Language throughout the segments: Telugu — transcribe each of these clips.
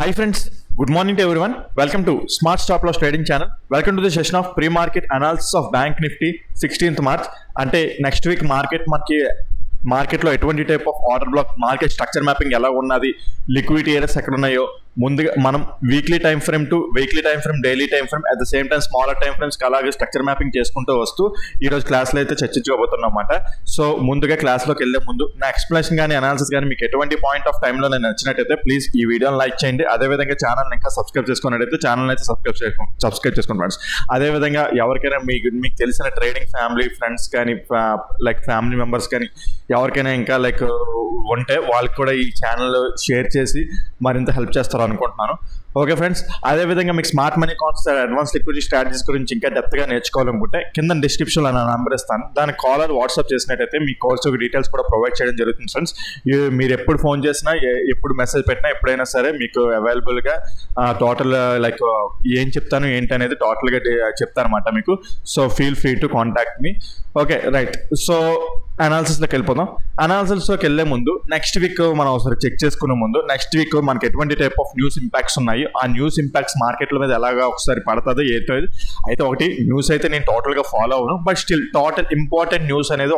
Hi friends, good morning to everyone. Welcome to Smart Stop Loss Trading Channel. Welcome to the session of pre-market analysis of Bank Nifty 16th March. Ante next week మార్కెట్లో ఎటువంటి type of order block market structure mapping ఎలా ఉన్నది, లిక్విడిటీ ఏరియాస్ ఎక్కడ ఉన్నాయో ముందుగా మనం weekly time frame to weekly time frame, daily time frame, at the same time smaller time ఫ్రేమ్స్కి అలాగే స్ట్రక్చర్ మ్యాపింగ్ చేసుకుంటూ వస్తూ ఈరోజు క్లాస్లో అయితే చర్చించుకోబోతున్నాం అన్నమాట. సో ముందుగా క్లాస్లోకి వెళ్ళే ముందు నా ఎక్స్ప్లెనేషన్ కానీ అనాలిసిస్ కానీ మీకు ఎటువంటి పాయింట్ ఆఫ్ టైంలో నేను నచ్చినట్టయితే ప్లీజ్ ఈ వీడియోని లైక్ చేయండి. అదేవిధంగా ఛానల్ ఇంకా సబ్స్క్రైబ్ చేసుకున్నట్టయితే ఛానల్ అయితే సబ్స్క్రైబ్ చేసుకోండి ఫ్రెండ్స్. అదేవిధంగా ఎవరికైనా మీకు తెలిసిన ట్రేడింగ్ ఫ్యామిలీ ఫ్రెండ్స్ కానీ లైక్ ఫ్యామిలీ మెంబర్స్ కానీ ఎవరికైనా ఇంకా లైక్ ఉంటే వాళ్ళకి కూడా ఈ ఛానల్ షేర్ చేసి మరింత హెల్ప్ చేస్తారు అనుకుంటున్నాను. ఓకే ఫ్రెండ్స్, అదేవిధంగా మీకు smart money concept, advance liquidity strategies గురించి ఇంకా డెప్త్గా నేర్చుకోవాలనుకుంటే కింద డిస్క్రిప్షన్లో నా నెంబర్ ఇస్తాను. దానికి కాలర్ వాట్సాప్ చేసినట్టయితే మీ కోర్స్ డీటెయిల్స్ కూడా ప్రొవైడ్ చేయడం జరుగుతుంది ఫ్రెండ్స్. మీరు ఎప్పుడు ఫోన్ చేసినా, ఎప్పుడు మెసేజ్ పెట్టినా, ఎప్పుడైనా సరే మీకు అవైలబుల్గా టోటల్ లైక్ ఏం చెప్తాను ఏంటి అనేది టోటల్గా చెప్తాను అనమాట మీకు. So feel free to contact me. Okay right, so అనాలిసిస్లోకి వెళ్ళిపోదాం. అనాలిసిస్లోకి వెళ్ళే ముందు నెక్స్ట్ వీక్ మనం ఒకసారి చెక్ చేసుకునే ముందు నెక్స్ట్ వీక్ మనకి ఎటువంటి టైప్ ఆఫ్ న్యూస్ ఇంపాక్ట్స్ ఉన్నాయి, ఆ న్యూస్ ఇంపాక్ట్స్ మార్కెట్ల మీద ఎలాగా ఒకసారి పడుతుందో ఏదో అయితే ఒకటి న్యూస్ అయితే నేను టోటల్గా ఫాలో అవ్వను, but still total important news అనేది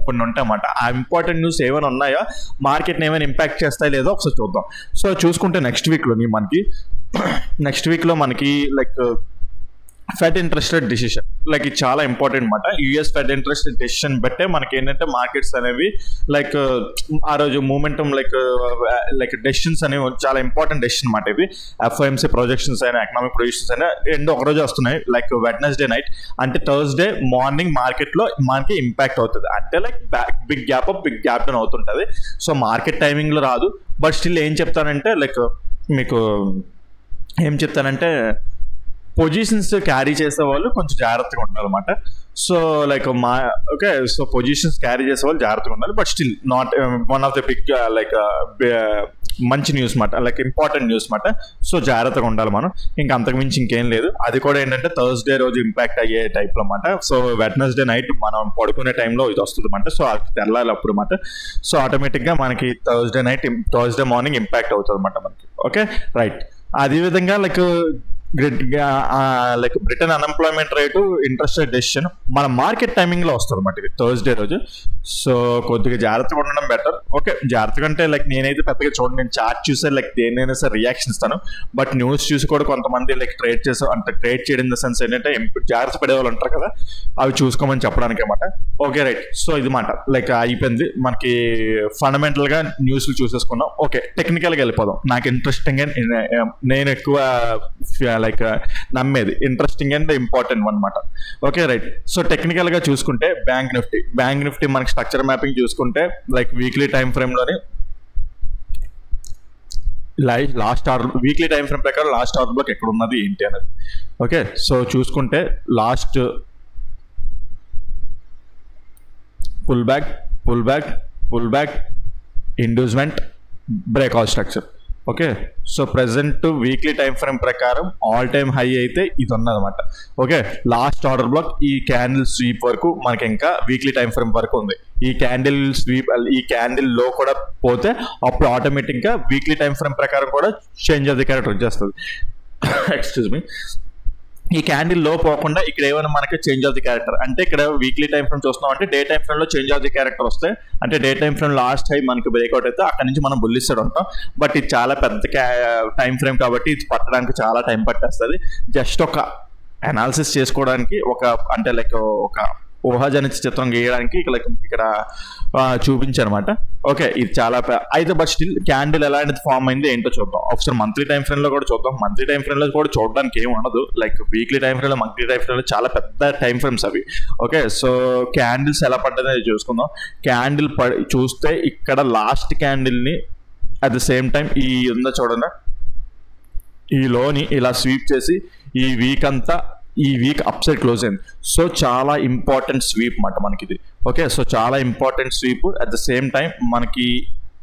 కొన్ని ఉంటాయి అన్నమాట. ఆ ఇంపార్టెంట్ న్యూస్ ఏమైనా ఉన్నాయో మార్కెట్ని ఏమైనా ఇంపాక్ట్ చేస్తాయో లేదో ఒకసారి చూద్దాం. సో చూసుకుంటే నెక్స్ట్ వీక్లో మనకి like fed interest rate decision, like ఇది చాలా ఇంపార్టెంట్ అనమాట. US fed interest rate decision బట్టే మనకి ఏంటంటే మార్కెట్స్ అనేవి లైక్ ఆ రోజు మూమెంటం లైక్ డెసిషన్స్ అనేవి చాలా ఇంపార్టెంట్ డెసిషన్ అనమాట. ఇది ఎఫ్ఓఎంసీ ప్రొజెక్షన్స్ అయినా ఎకనామిక్ ప్రొజెక్షన్స్ అయినా రెండు ఒకరోజు వస్తున్నాయి. లైక్ వెడ్నెస్డే నైట్ అంటే థర్స్డే మార్నింగ్ మార్కెట్లో మనకి ఇంపాక్ట్ అవుతుంది. అంటే లైక్ బిగ్ గ్యాప్ డౌన్ అవుతుంటుంది. సో మార్కెట్ టైమింగ్లో రాదు, బట్ స్టిల్ ఏం చెప్తానంటే లైక్ మీకు ఏం చెప్తానంటే పొజిషన్స్ క్యారీ చేసే వాళ్ళు కొంచెం జాగ్రత్తగా ఉండాలన్నమాట. So like okay, so positions carry చేసే వాళ్ళు జాగ్రత్తగా ఉండాలి, but still not one of the big like మంచి న్యూస్ మాట, లైక్ ఇంపార్టెంట్ న్యూస్ మాట. సో జాగ్రత్తగా ఉండాలి మనం, ఇంకా అంతకుమించి ఇంకేం లేదు. అది కూడా ఏంటంటే థర్స్డే రోజు ఇంపాక్ట్ అయ్యే టైప్లో అన్నమాట. సో వెడ్నెస్డే నైట్ మనం పడుకునే టైంలో ఇది వస్తుంది అన్నమాట. సో అది తెల్లాలి అప్పుడు అన్నమాట. సో ఆటోమేటిక్గా మనకి థర్స్డే మార్నింగ్ ఇంపాక్ట్ అవుతుంది అన్నమాట మనకి. ఓకే రైట్, అదేవిధంగా like Britain unemployment rate, interest rate decision మన మార్కెట్ టైమింగ్లో వస్తుంది అన్నమాట ఇది థర్స్డే రోజు. సో కొద్దిగా జాగ్రత్తగా ఉండడం బెటర్. ఓకే, జాగ్రత్తగా అంటే లైక్ నేనైతే పెద్దగా చూడండి, నేను చార్ట్ చూసే లైక్ దేనైనా సరే రియాక్షన్ ఇస్తాను, బట్ న్యూస్ చూసి కూడా కొంతమంది లైక్ ట్రేడ్ చేయడం ఇన్ ద సెన్స్ ఏంటంటే జాగ్రత్త పడేవాళ్ళు ఉంటారు కదా, అవి చూసుకోమని చెప్పడానికి అన్నమాట. ఓకే రైట్, సో ఇది మాట లైక్ అయిపోయింది మనకి ఫండమెంటల్గా న్యూస్లు చూసేసుకున్నాం. ఓకే, టెక్నికల్గా వెళ్ళిపోదాం. నాకు ఇంట్రెస్టింగ్ నేను ఎక్కువ లైక్ నమ్మేది ఇంట్రెస్టింగ్ అండ్ ఇంపార్టెంట్ అనమాట. ఓకే రైట్, సో టెక్నికల్గా చూసుకుంటే బ్యాంక్ నిఫ్టీ మనకి స్ట్రక్చర్ మ్యాపింగ్ చూసుకుంటే లైక్ వీక్లీ టైం ఫ్రేమ్లోని last order weekly time frame ప్రకారం లాస్ట్ ఆర్డర్ బ్లాక్ ఎక్కడ ఉన్నది ఏంటి అనేది. ఓకే, సో చూసుకుంటే last pull back inducement breakout structure. Okay, so present weekly time frame ప్రకారం ఆల్ టైమ్ హై అయితే ఇది ఉన్నదన్నమాట. ఓకే, లాస్ట్ ఆర్డర్ బ్లాక్ ఈ క్యాండిల్ స్వీప్ వరకు మనకి ఇంకా వీక్లీ టైం ఫ్రేమ్ వరకు ఉంది. ఈ క్యాండిల్ లో కూడా పోతే అప్పుడు ఆటోమేటిక్గా వీక్లీ టైం ఫ్రేమ్ ప్రకారం కూడా చేంజ్ ఆఫ్ ది క్యారెక్టర్ వచ్చేస్తుంది. ఎక్స్క్యూజ్ మీ, ఈ క్యాండిల్ లో పోకుండా ఇక్కడ ఏమైనా మనకి చేంజ్ ఆఫ్ ది క్యారెక్టర్ అంటే ఇక్కడ వీక్లీ టైం ఫ్రేమ్ చూస్తున్నాం అంటే డే టైం ఫ్రేమ్ లో చేంజ్ ఆఫ్ ది క్యారెక్టర్ వస్తే అంటే day time frame last high మనకి బ్రేక్అవుట్ అయితే అక్కడ నుంచి మనం బుల్లిష్ సైడ్ ఉంటాం. బట్ ఇది చాలా పెద్ద టైం ఫ్రేమ్ కాబట్టి ఇది పట్టడానికి చాలా టైం పట్టేస్తుంది. జస్ట్ ఒక అనాలిసిస్ చేసుకోవడానికి అంటే లైక్ ఒక ఊహాజనిత చిత్రం గీయడానికి లైక్ ఇక్కడ చూపించారనమాట. ఓకే, ఇది చాలా అయితే బట్ స్టిల్ క్యాండిల్ ఎలాంటిది ఫామ్ అయింది ఏంటో చూద్దాం. ఒకసారి మంత్లీ టైం ఫ్రేమ్ లో కూడా చూద్దాం. మంత్లీ టైం ఫ్రేమ్ లో కూడా చూడడానికి ఏమి ఉండదు, లైక్ వీక్లీ టైం ఫ్రేమ్ లో మంత్లీ టైం ఫ్రేమ్ లో చాలా పెద్ద టైం ఫ్రేమ్స్ అవి. ఓకే, సో క్యాండిల్స్ ఎలా పడ్డది చూసుకుందాం. క్యాండిల్ చూస్తే ఇక్కడ లాస్ట్ క్యాండిల్ ని అట్ ద సేమ్ టైం ఈ ఉందో చూడండి, ఈ లోని ఇలా స్వీప్ చేసి ఈ వీక్ అప్ సైడ్ క్లోజ్ అయింది. సో చాలా ఇంపార్టెంట్ స్వీప్ అన్నమాట మనకి ఇది. ఓకే, సో చాలా important sweep. At the same time మనకి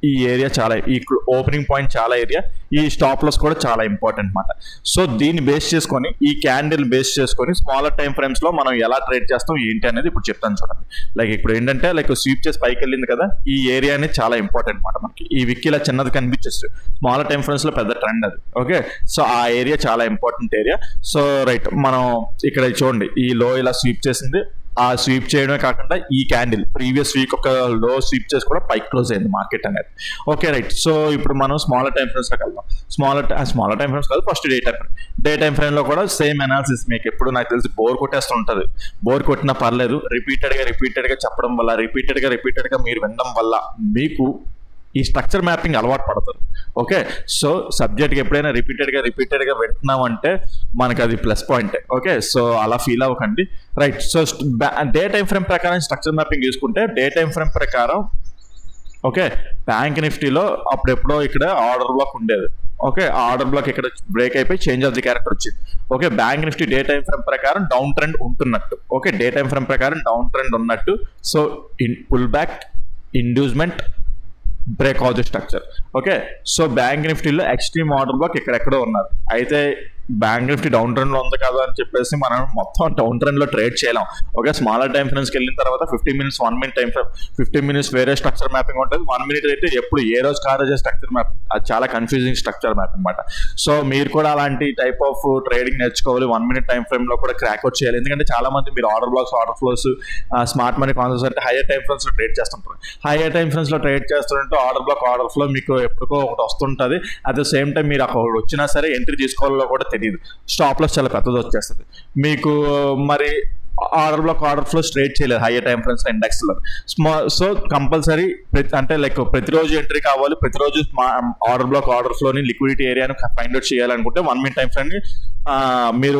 ఈ ఏరియా చాలా, ఈ ఓపెనింగ్ పాయింట్ చాలా ఏరియా, ఈ స్టాప్ లాస్ కూడా చాలా ఇంపార్టెంట్ అనమాట. సో దీన్ని బేస్ చేసుకొని, ఈ క్యాండిల్ బేస్ చేసుకొని స్మాలర్ టైం ఫ్రేమ్స్ లో మనం ఎలా ట్రేడ్ చేస్తాం ఏంటి అనేది ఇప్పుడు చెప్తాను చూడండి. లైక్ ఇప్పుడు ఏంటంటే లైక్ స్వీప్ చేసి పైకి వెళ్ళింది కదా, ఈ ఏరియా అనేది చాలా ఇంపార్టెంట్ అనమాట మనకి. ఈ విక్ ఇలా చిన్నది కనిపించేస్తుంది, స్మాలర్ టైం ఫ్రేమ్స్ లో పెద్ద ట్రెండ్ అది. ఓకే, సో ఆ ఏరియా చాలా ఇంపార్టెంట్ ఏరియా. సో రైట్, మనం ఇక్కడ చూడండి ఈ లో ఇలా స్వీప్ చేసింది. ఆ స్వీప్ చేయడమే కాకుండా ఈ క్యాండిల్ ప్రీవియస్ వీక్ ఒక లో స్వీప్ చేసి కూడా పైకి క్లోజ్ అయింది మార్కెట్ అనేది. ఓకే రైట్, సో ఇప్పుడు మనం స్మాలర్ టైం ఫ్రేమ్స్ లోకి వెళ్దాం. స్మాలర్ టైం ఫ్రేమ్స్ కాదు, ఫస్ట్ డే టైం ఫ్రేమ్ లో కూడా సేమ్ అనాలిసిస్. మీకు ఎప్పుడు నాకు తెలిసి బోర్ కొట్టేస్తుంటది, బోర్ కొట్టినా పర్లేదు, రిపీటెడ్ గా చెప్పడం వల్ల, రిపీటెడ్ గా మీరు వినడం వల్ల మీకు ఈ స్ట్రక్చర్ మ్యాపింగ్ అలవాటు పడతారు. ఓకే, సో సబ్జెక్ట్కి ఎప్పుడైనా రిపీటెడ్గా వింటున్నామంటే మనకు అది ప్లస్ పాయింట్. ఓకే, సో అలా ఫీల్ అవ్వకండి. Right, so day time frame ప్రకారం స్ట్రక్చర్ మ్యాపింగ్ చూసుకుంటే, డే టైం ఫ్రేమ్ ప్రకారం ఓకే బ్యాంక్ నిఫ్టీలో అప్పుడెప్పుడో ఇక్కడ ఆర్డర్ బ్లాక్ ఉండేది. ఓకే, ఆర్డర్ బ్లాక్ ఇక్కడ బ్రేక్ అయిపోయి చేంజ్ ఆఫ్ ది క్యారెక్టర్ వచ్చింది. Okay, bank Nifty day time frame ప్రకారం డౌన్ ట్రెండ్ ఉంటున్నట్టు. ఓకే, డే టైం ఫ్రేమ్ ప్రకారం డౌన్ ట్రెండ్ ఉన్నట్టు. So pull back, inducement, break of the structure. Okay, so bank నిఫ్టీలో ఎక్స్ట్రీమ్ ఆర్డర్ బ్లాక్ ఇక్కడెక్కడో ఉన్నారు. అయితే బ్యాంక్ నిఫ్టీ డౌన్ ట్రెండ్ లో ఉంది కదా అని చెప్పేసి మనం మొత్తం డౌన్ ట్రెండ్ లో ట్రేడ్ చేయలేం. ఓకే, స్మాలర్ టైం ఫ్రేమ్స్కి వెళ్ళిన తర్వాత 15 minutes 1 minute time frame, 15 minutes వేరే స్ట్రక్చర్ మ్యాపింగ్ ఉంటుంది, 1 minute అయితే ఎప్పుడు ఏ రోజు కారోజే స్ట్రక్చర్ మ్యాపింగ్. అది చాలా కన్ఫ్యూజింగ్ స్ట్రక్చర్ మ్యాపింగ్ అనమాట. సో మీరు కూడా అలాంటి టైప్ ఆఫ్ ట్రేడింగ్ నేర్చుకోవాలి, 1 minute టైం ఫ్రేమ్ లో కూడా క్రాక్ అవుట్ చేయాలి. ఎందుకంటే చాలా మంది మీరు order blocks, order flows, smart money concepts అంటే హైయర్ టైం ఫ్రేమ్స్ లో ట్రేడ్ చేస్తుంటారు. హైయర్ టైం ఫ్రేమ్స్ లో ట్రేడ్ చేస్తుంటే ఆర్డర్ బ్లాక్, ఆర్డర్ ఫ్లో మీకు ఎప్పటికో ఒకటి వస్తుంటుంది. అట్ ద సేమ్ టైం మీరు అక్కడ వచ్చినా సరే ఎంట్రీ తీసుకోవాలో కూడా తెలియదు, స్టాప్ లాస్ చాలా పెద్దది వచ్చేస్తుంది మీకు. మరి order black, order flow straight చేయలేదు హైయర్ టైం ఫ్రేమ్స్ ఇండెక్స్ లో. సో కంపల్సరీ అంటే లైక్ ప్రతిరోజు ఎంట్రీ కావాలి, ప్రతిరోజు ఆర్డర్ బ్లాక్, ఆర్డర్ ఫ్లోని, లిక్విడిటీ ఏరియాని ఫైండ్ అవుట్ చేయాలనుకుంటే 1 minute టైం ఫ్రేమ్ ని మీరు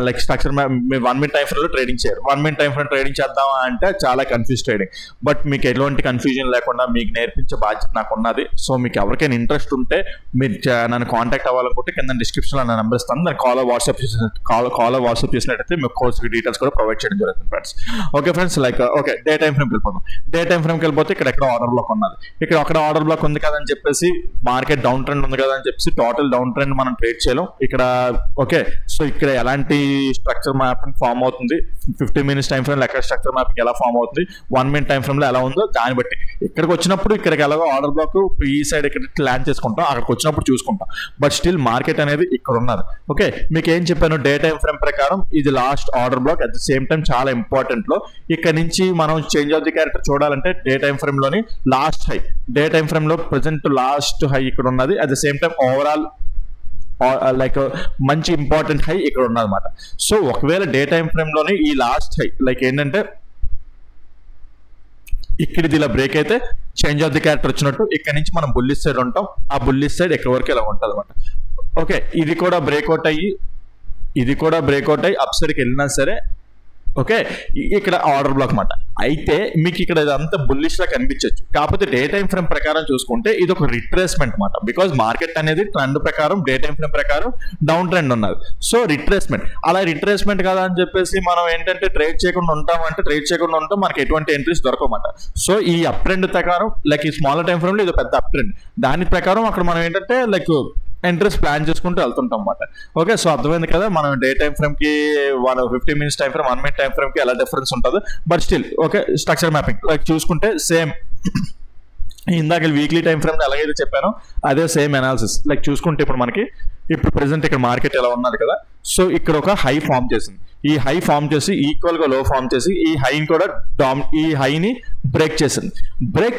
లైక్ స్ట్రక్చర్ మీరు 1 minute టైం ఫ్రేమ్ లో ట్రేడింగ్ చేయరు. 1 minute టైం ఫ్రేమ్ ట్రేడింగ్ చేద్దామా అంటే చాలా కన్ఫ్యూజ్ ట్రేడింగ్. బట్ మీకు ఎటువంటి కన్ఫ్యూజన్ లేకుండా మీకు నేర్పించే బాధ్యత నాకు ఉన్నది. సో మీకు ఎవరికైనా ఇంట్రెస్ట్ ఉంటే మీరు నన్ను కాంటాక్ట్ అవ్వాలనుకుంటే కింద డిస్క్రిప్షన్ లో నా నెంబర్ ఇస్తాను, దాన్ని కాల్ వాట్సాప్ చేసినట్టయితే మీకు కోర్స్ డీటెయిల్స్ కూడా ప్రొవైడ్ చేయడం జరుగుతుంది friends. Okay friends, like okay day time ఫ్రేమ్కి వెళ్ళిపోతాం. డే టైం ఫ్రేమ్కి వెళ్ళిపోతే ఇక్కడ ఎక్కడ ఆర్డర్ బ్లాక్ ఉన్నది, ఇక్కడ అక్కడ ఆర్డర్ బ్లాక్ ఉంది కదా అని చెప్పేసి, మార్కెట్ డౌన్ ట్రెండ్ ఉంది కదా అని చెప్పేసి టోటల్ డౌన్ ట్రెండ్ మనం ట్రేడ్ చేయలేం ఇక్కడ. ఓకే, సో ఇక్కడ ఎలాంటి స్ట్రక్చర్ మ్యాపింగ్ ఫామ్ అవుతుంది, 15 minutes టైం ఫ్రేమ్ లెక్క స్ట్రక్చర్ మ్యాపింగ్ ఎలా ఫామ్ అవుతుంది, 1 minute టైం ఫ్రేమ్ లో ఎలా ఉందో దాన్ని బట్టి ఇక్కడికి వచ్చినప్పుడు ఇక్కడికి ఎలాగో ఆర్డర్ బ్లాక్ ఈ సైడ్ ఇక్కడ ప్లాన్ చేసుకుంటాం, అక్కడికి వచ్చినప్పుడు చూసుకుంటాం. బట్ స్టిల్ మార్కెట్ అనేది ఇక్కడ ఉన్నది. ఓకే, మీకు ఏం చెప్పాను, డే టైం ఫ్రేమ్ ప్రకారం ఇది last order black. At the same time చాలా ఇంపార్టెంట్ లో ఇక్కడ నుంచి మనం చేంజ్ ఆఫ్ ది క్యారెక్టర్ చూడాలంటే డే టైం ఫ్రేమ్ లోని last high, day time frame లో ప్రెసెంట్ లాస్ట్ హై ఇక్కడ ఉన్నది. At the same time overall like మంచి ఇంపార్టెంట్ హై ఇక్కడ ఉన్నదన్నమాట. సో ఒకవేళ డే టైం ఫ్రేమ్ లోని ఈ లాస్ట్ హై లైక్ ఏంటంటే ఇక్కడిది ఇలా బ్రేక్ అయితే చేంజ్ ఆఫ్ ది క్యారెక్టర్ వచ్చినట్టు ఇక్కడ నుంచి మనం బుల్లిష్ సైడ్ ఉంటాం. ఆ బుల్లిష్ సైడ్ ఎక్కడి వరకు ఇలా ఉంటుంది అనమాట. ఓకే, ఇది కూడా బ్రేక్అవుట్ అయ్యి అప్ సైడ్కి వెళ్ళినా సరే ఓకే ఇక్కడ ఆర్డర్ బ్లాక్ మాట. అయితే మీకు ఇక్కడ ఇదంతా బుల్లిష్ లా కనిపించవచ్చు, కాకపోతే డే టైం ఫ్రేమ్ ప్రకారం చూసుకుంటే ఇది ఒక రిట్రేస్మెంట్ మాట. బికాజ్ మార్కెట్ అనేది ట్రెండ్ ప్రకారం డే టైం ఫ్రేమ్ ప్రకారం డౌన్ ట్రెండ్ ఉన్నది. సో రిట్రేస్మెంట్, అలా రిట్రేస్మెంట్ కదా అని చెప్పేసి మనం ఏంటంటే ట్రేడ్ చేయకుండా ఉంటాం, మనకి ఎటువంటి ఎంట్రీస్ దొరకమాట. సో ఈ అప్ ట్రెండ్ ప్రకారం లైక్ ఈ స్మాలర్ టైం ఫ్రేమ్ లో ఇది పెద్ద అప్ ట్రెండ్, దాని ప్రకారం అక్కడ మనం ఏంటంటే లైక్ ఎంట్రీస్ ప్లాన్ చేసుకుంటూ వెళ్తుంటాం అన్నమాట. ఓకే, సో అర్థమైంది కదా మనం డే టైం ఫ్రేమ్ కి 15 minutes time frame, 1 minute time frame కి ఎలా డిఫరెన్స్ ఉంటుంది. But still okay structure mapping like చూసుకుంటే సేమ్ ఇందాక వీక్లీ టైం ఫ్రేమ్ ఎలాగైతే చెప్పానో అదే సేమ్ అనాలిసిస్. లైక్ చూసుకుంటే ఇప్పుడు ప్రెసెంట్ ఇక్కడ మార్కెట్ ఎలా ఉన్నది కదా, సో ఇక్కడ ఒక హై ఫామ్ చేసింది, ఈ హై ఫామ్ చేసి ఈక్వల్ గా లో ఫామ్ చేసి ఈ హైని కూడా ఈ హైని బ్రేక్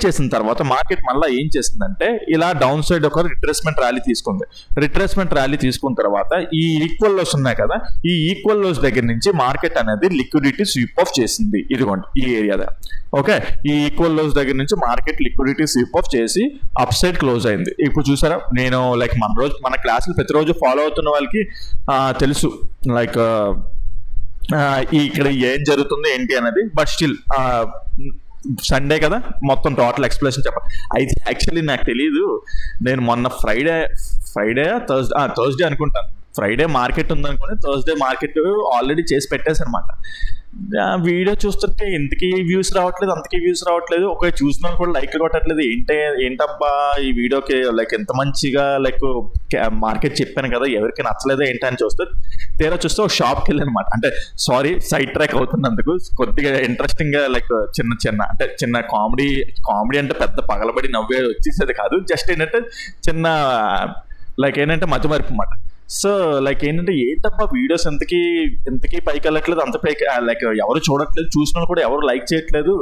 చేసిన తర్వాత మార్కెట్ మళ్ళీ ఏం చేసిందంటే ఇలా డౌన్ సైడ్ ఒక రిట్రేస్మెంట్ ర్యాలీ తీసుకున్న తర్వాత ఈ ఈక్వల్ లోస్ ఉన్నాయి కదా, ఈ ఈక్వల్ లోస్ దగ్గర నుంచి మార్కెట్ అనేది లిక్విడిటీ స్వీప్ ఆఫ్ చేసింది. ఇదిగోండి ఈ ఏరియా దగ్గర. ఓకే, ఈ ఈక్వల్ లోస్ దగ్గర నుంచి మార్కెట్ లిక్విడిటీ స్వీప్ ఆఫ్ చేసి అప్ సైడ్ క్లోజ్ అయింది. ఇప్పుడు చూసారా, నేను లైక్ మన క్లాసులు ప్రతిరోజు ఫాలో అవుతున్న వాళ్ళకి తెలుసు లైక్ ఇక్కడ ఏం జరుగుతుంది ఏంటి అనేది. బట్ స్టిల్ సండే కదా, మొత్తం టోటల్ ఎక్స్ప్లెనేషన్ చెప్పాలి. అయితే యాక్చువల్లీ నాకు తెలియదు, నేను మొన్న ఫ్రైడే థర్స్డే అనుకుంటాను, ఫ్రైడే మార్కెట్ ఉందనుకుని థర్స్డే మార్కెట్ ఆల్రెడీ చేసి పెట్టేసి అనమాట. వీడియో చూస్తుంటే ఇంతకీ వ్యూస్ రావట్లేదు, అంతకీ వ్యూస్ రావట్లేదు, ఒక చూసిన కూడా లైక్ కొట్టట్లేదు, ఏంటబ్బా ఈ వీడియోకి లైక్ ఎంత మంచిగా లైక్ మార్కెట్ చెప్పాను కదా, ఎవరికి నచ్చలేదో ఏంటని చూస్తే తీరా చూస్తే ఒక షాప్కి వెళ్ళానమాట. అంటే సారీ సైడ్ ట్రాక్ అవుతున్నందుకు, కొద్దిగా ఇంట్రెస్టింగ్గా లైక్ చిన్న కామెడీ అంటే పెద్ద పగలబడి నవ్వే వచ్చేసేది కాదు, జస్ట్ ఏంటంటే చిన్న లైక్ ఏంటంటే మతిమరుపు అన్నమాట. సో లైక్ ఏంటబ్బా వీడియోస్ ఎంతకీ పైకి వెళ్ళట్లేదు, అంత పైకి లైక్ ఎవరు చూడట్లేదు, చూసిన కూడా ఎవరు లైక్ చేయట్లేదు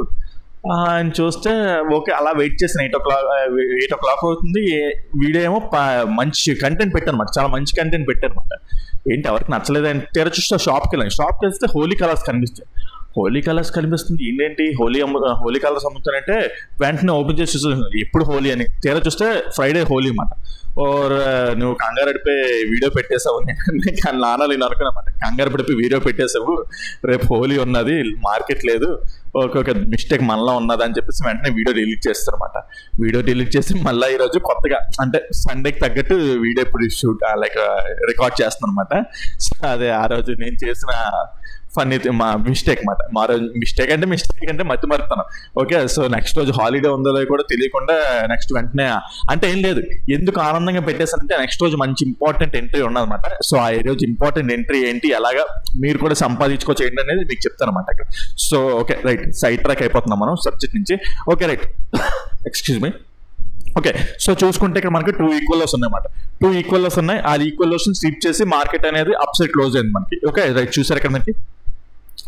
అని చూస్తే ఓకే అలా వెయిట్ చేసిన 8 o'clock అవుతుంది. వీడియో ఏమో మంచి కంటెంట్ పెట్టానమాట, చాలా మంచి కంటెంట్ పెట్టానమాట. ఏంటి ఎవరికి నచ్చలేదు అంటే తీరా చూస్తే షాప్కి వెళ్ళాను. షాప్కి వెళ్తే హోలీ కలర్స్ కనిపిస్తుంది. ఏంటంటి హోలీ కలర్స్ అమ్ముతానంటే వెంటనే ఓపెన్ చేసి చూస్తున్నాను ఎప్పుడు హోలీ అని. తీరా చూస్తే ఫ్రైడే హోలీ అన్నమాట. ఓర్ నువ్వు కంగారు పడిపోయి వీడియో పెట్టేసావు నాన్న నేను అనుకున్నమాట. కంగారు పడిపోయి వీడియో పెట్టేసావు, రేపు హోలీ ఉన్నది, మార్కెట్ లేదు, ఒక మిస్టేక్ మనలో ఉన్నది అని చెప్పేసి వెంటనే వీడియో డిలీట్ చేస్తారన్నమాట. వీడియో డిలీట్ చేసి మళ్ళీ ఈరోజు కొత్తగా అంటే సండేకి తగ్గట్టు వీడియో ఇప్పుడు షూట్ లైక్ రికార్డ్ చేస్తాను అనమాట. అదే ఆ రోజు నేను చేసిన ఫన్నీ మా మిస్టేక్ మాట. మా రోజు మిస్టేక్ అంటే మతి మరుతాను. ఓకే సో నెక్స్ట్ రోజు హాలిడే ఉందో కూడా తెలియకుండా నెక్స్ట్ వెంటనే అంటే ఏం లేదు, ఎందుకు ఆనందంగా పెట్టేసానంటే నెక్స్ట్ రోజు మంచి ఇంపార్టెంట్ ఎంట్రీ ఉన్నదన్నమాట. సో ఆ రోజు ఇంపార్టెంట్ ఎంట్రీ ఏంటి, ఎలాగా మీరు కూడా సంపాదించుకోవచ్చు ఏంటి అనేది మీకు చెప్తాను అనమాట అక్కడ. So okay right, side track అయిపోతున్నాం మనం సబ్జెక్ట్ నుంచి. Okay right, excuse me. Okay so చూసుకుంటే ఇక్కడ మనకి 2 ఈక్వల్ లోస్ ఉన్నాయన్నమాట. 2 ఈక్వల్ లోస్ ఉన్నాయి. ఆ ఈక్వల్ లోస్ స్లిప్ చేసి మార్కెట్ అనేది అప్ సైడ్ క్లోజ్ అయింది మనకి. ఓకే రైట్, చూసారు ఇక్కడ మనకి.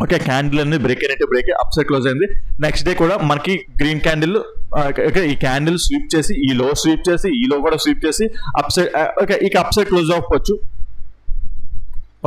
ఓకే క్యాండిల్ అనేది బ్రేక్ అప్ సైడ్ క్లోజ్ అయింది. నెక్స్ట్ డే కూడా మనకి గ్రీన్ క్యాండిల్, ఓకే ఈ క్యాండిల్ స్వీప్ చేసి ఈ లో స్వీప్ చేసి ఈ లో కూడా స్వీప్ చేసి అప్ సైడ్, ఓకే ఇక అప్ సైడ్ క్లోజ్ అవ్వచ్చు.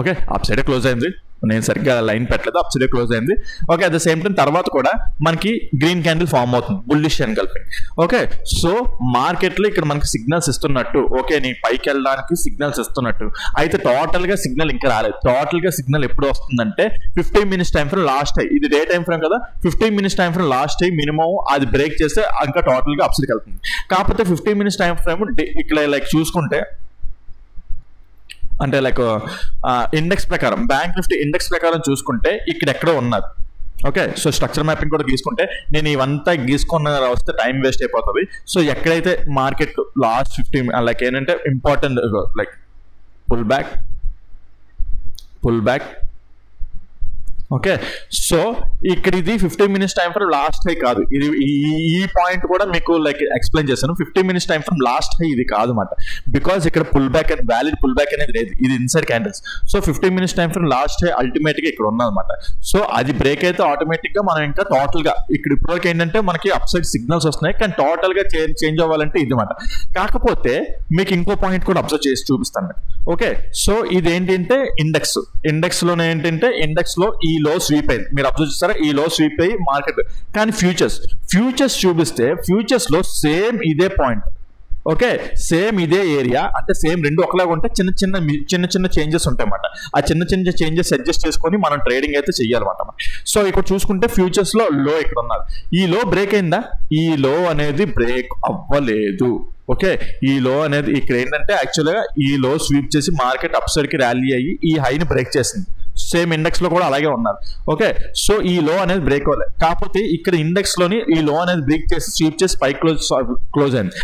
ఓకే అప్ సైడ్ క్లోజ్ అయింది, నేను సరిగ్గా లైన్ పెట్టలేదు, అప్ సైడ్ క్లోజ్ అయింది. Okay at the same time తర్వాత కూడా మనకి గ్రీన్ క్యాండిల్ ఫామ్ అవుతుంది, bullish engulfing. Okay so market లో ఇక్కడ మనకి సిగ్నల్స్ ఇస్తున్నట్టు, ఓకే నీ పైకి వెళ్ళడానికి సిగ్నల్స్ ఇస్తున్నట్టు. అయితే టోటల్ గా సిగ్నల్ ఇంకా రాలేదు. టోటల్ గా సిగ్నల్ ఎప్పుడు వస్తుందంటే 15 minutes time frame last high, ఇది డే టైం ఫ్రేమ్ కదా, 15 minutes time frame last high minimum అది బ్రేక్ చేస్తే ఇంకా టోటల్ గా అప్సైడ్కి వెళ్తుంది. కాకపోతే 15 minutes టైం ఫ్రేమ్ ఇక్కడ లైక్ చూసుకుంటే అంటే లైక్ ఇండెక్స్ ప్రకారం, బ్యాంక్ నిఫ్టీ ఇండెక్స్ ప్రకారం చూసుకుంటే ఇక్కడ ఎక్కడో ఉన్నది. ఓకే సో స్ట్రక్చర్ మ్యాపింగ్ కూడా తీసుకుంటే నేను ఇవంతా గీసుకున్న వస్తే టైం వేస్ట్ అయిపోతుంది. సో ఎక్కడైతే మార్కెట్ లాస్ట్ 15 లైక్ ఏంటంటే important like pull back. Okay so ఇక్కడ ఇది 15 minutes time frame last high కాదు, ఇది ఈ పాయింట్ కూడా మీకు లైక్ ఎక్స్ప్లెయిన్ చేశాను. 15 minutes time frame last high ఇది కాదు అన్నమాట, బికాస్ ఇక్కడ pull back and valid pull back అనేది లేదు, ఇది inside candles. So 15 minutes time frame last high ultimate గా ఇక్కడ ఉన్నదన్నమాట. సో అది బ్రేక్ అయితే ఆటోమేటిక్ గా మనం ఇంకా టోటల్ గా ఇక్కడ ఇప్పటివరకు ఏంటంటే మనకి అప్ సైడ్ సిగ్నల్స్ వస్తున్నాయి, కానీ టోటల్ గా చేంజ్ అవ్వాలంటే ఇది అన్నమాట. కాకపోతే మీకు ఇంకో పాయింట్ కూడా అబ్జర్వ్ చేసి చూపిస్తాను. ఓకే సో ఇదేంటంటే ఇండెక్స్ లోనే ఏంటంటే ఇండెక్స్ లో ఈ లో స్వీప్ అయింది, మీరు అబ్జర్వ్ చేస్తారా, ఈ లో స్వీప్ అయ్యి మార్కెట్. కానీ ఫ్యూచర్స్ చూపిస్తే ఫ్యూచర్స్ లో సేమ్ ఇదే పాయింట్, ఓకే సేమ్ ఇదే ఏరియా, అంటే సేమ్ రెండు ఒకలాగా ఉంటే చిన్న చేంజెస్ ఉంటాయి అన్నమాట. ఆ చిన్న చేంజెస్ అడ్జస్ట్ చేసుకొని మనం ట్రేడింగ్ అయితే చెయ్యాలన్నమాట. సో ఇక్కడ చూసుకుంటే ఫ్యూచర్స్ లో లో ఇక్కడ ఉన్నది, ఈ లో బ్రేక్ అయిందా, ఈ లో అనేది బ్రేక్ అవ్వలేదు. ఓకే ఈ లో అనేది ఇక్కడ ఏంటంటే యాక్చువల్గా ఈ లో స్వీప్ చేసి మార్కెట్ అప్ సైడ్ కి ర్యాలీ అయ్యి ఈ హైని బ్రేక్ చేసింది. సేమ్ ఇండెక్స్ లో కూడా అలాగే ఉన్నారు. ఓకే సో ఈ లో అనేది బ్రేక్ అవ్వలేదు, కాకపోతే ఇక్కడ ఇండెక్స్ లోని ఈ లో అనేది బ్రేక్ చేసి స్వీప్ చేసి పై క్లోజ్ అయింది.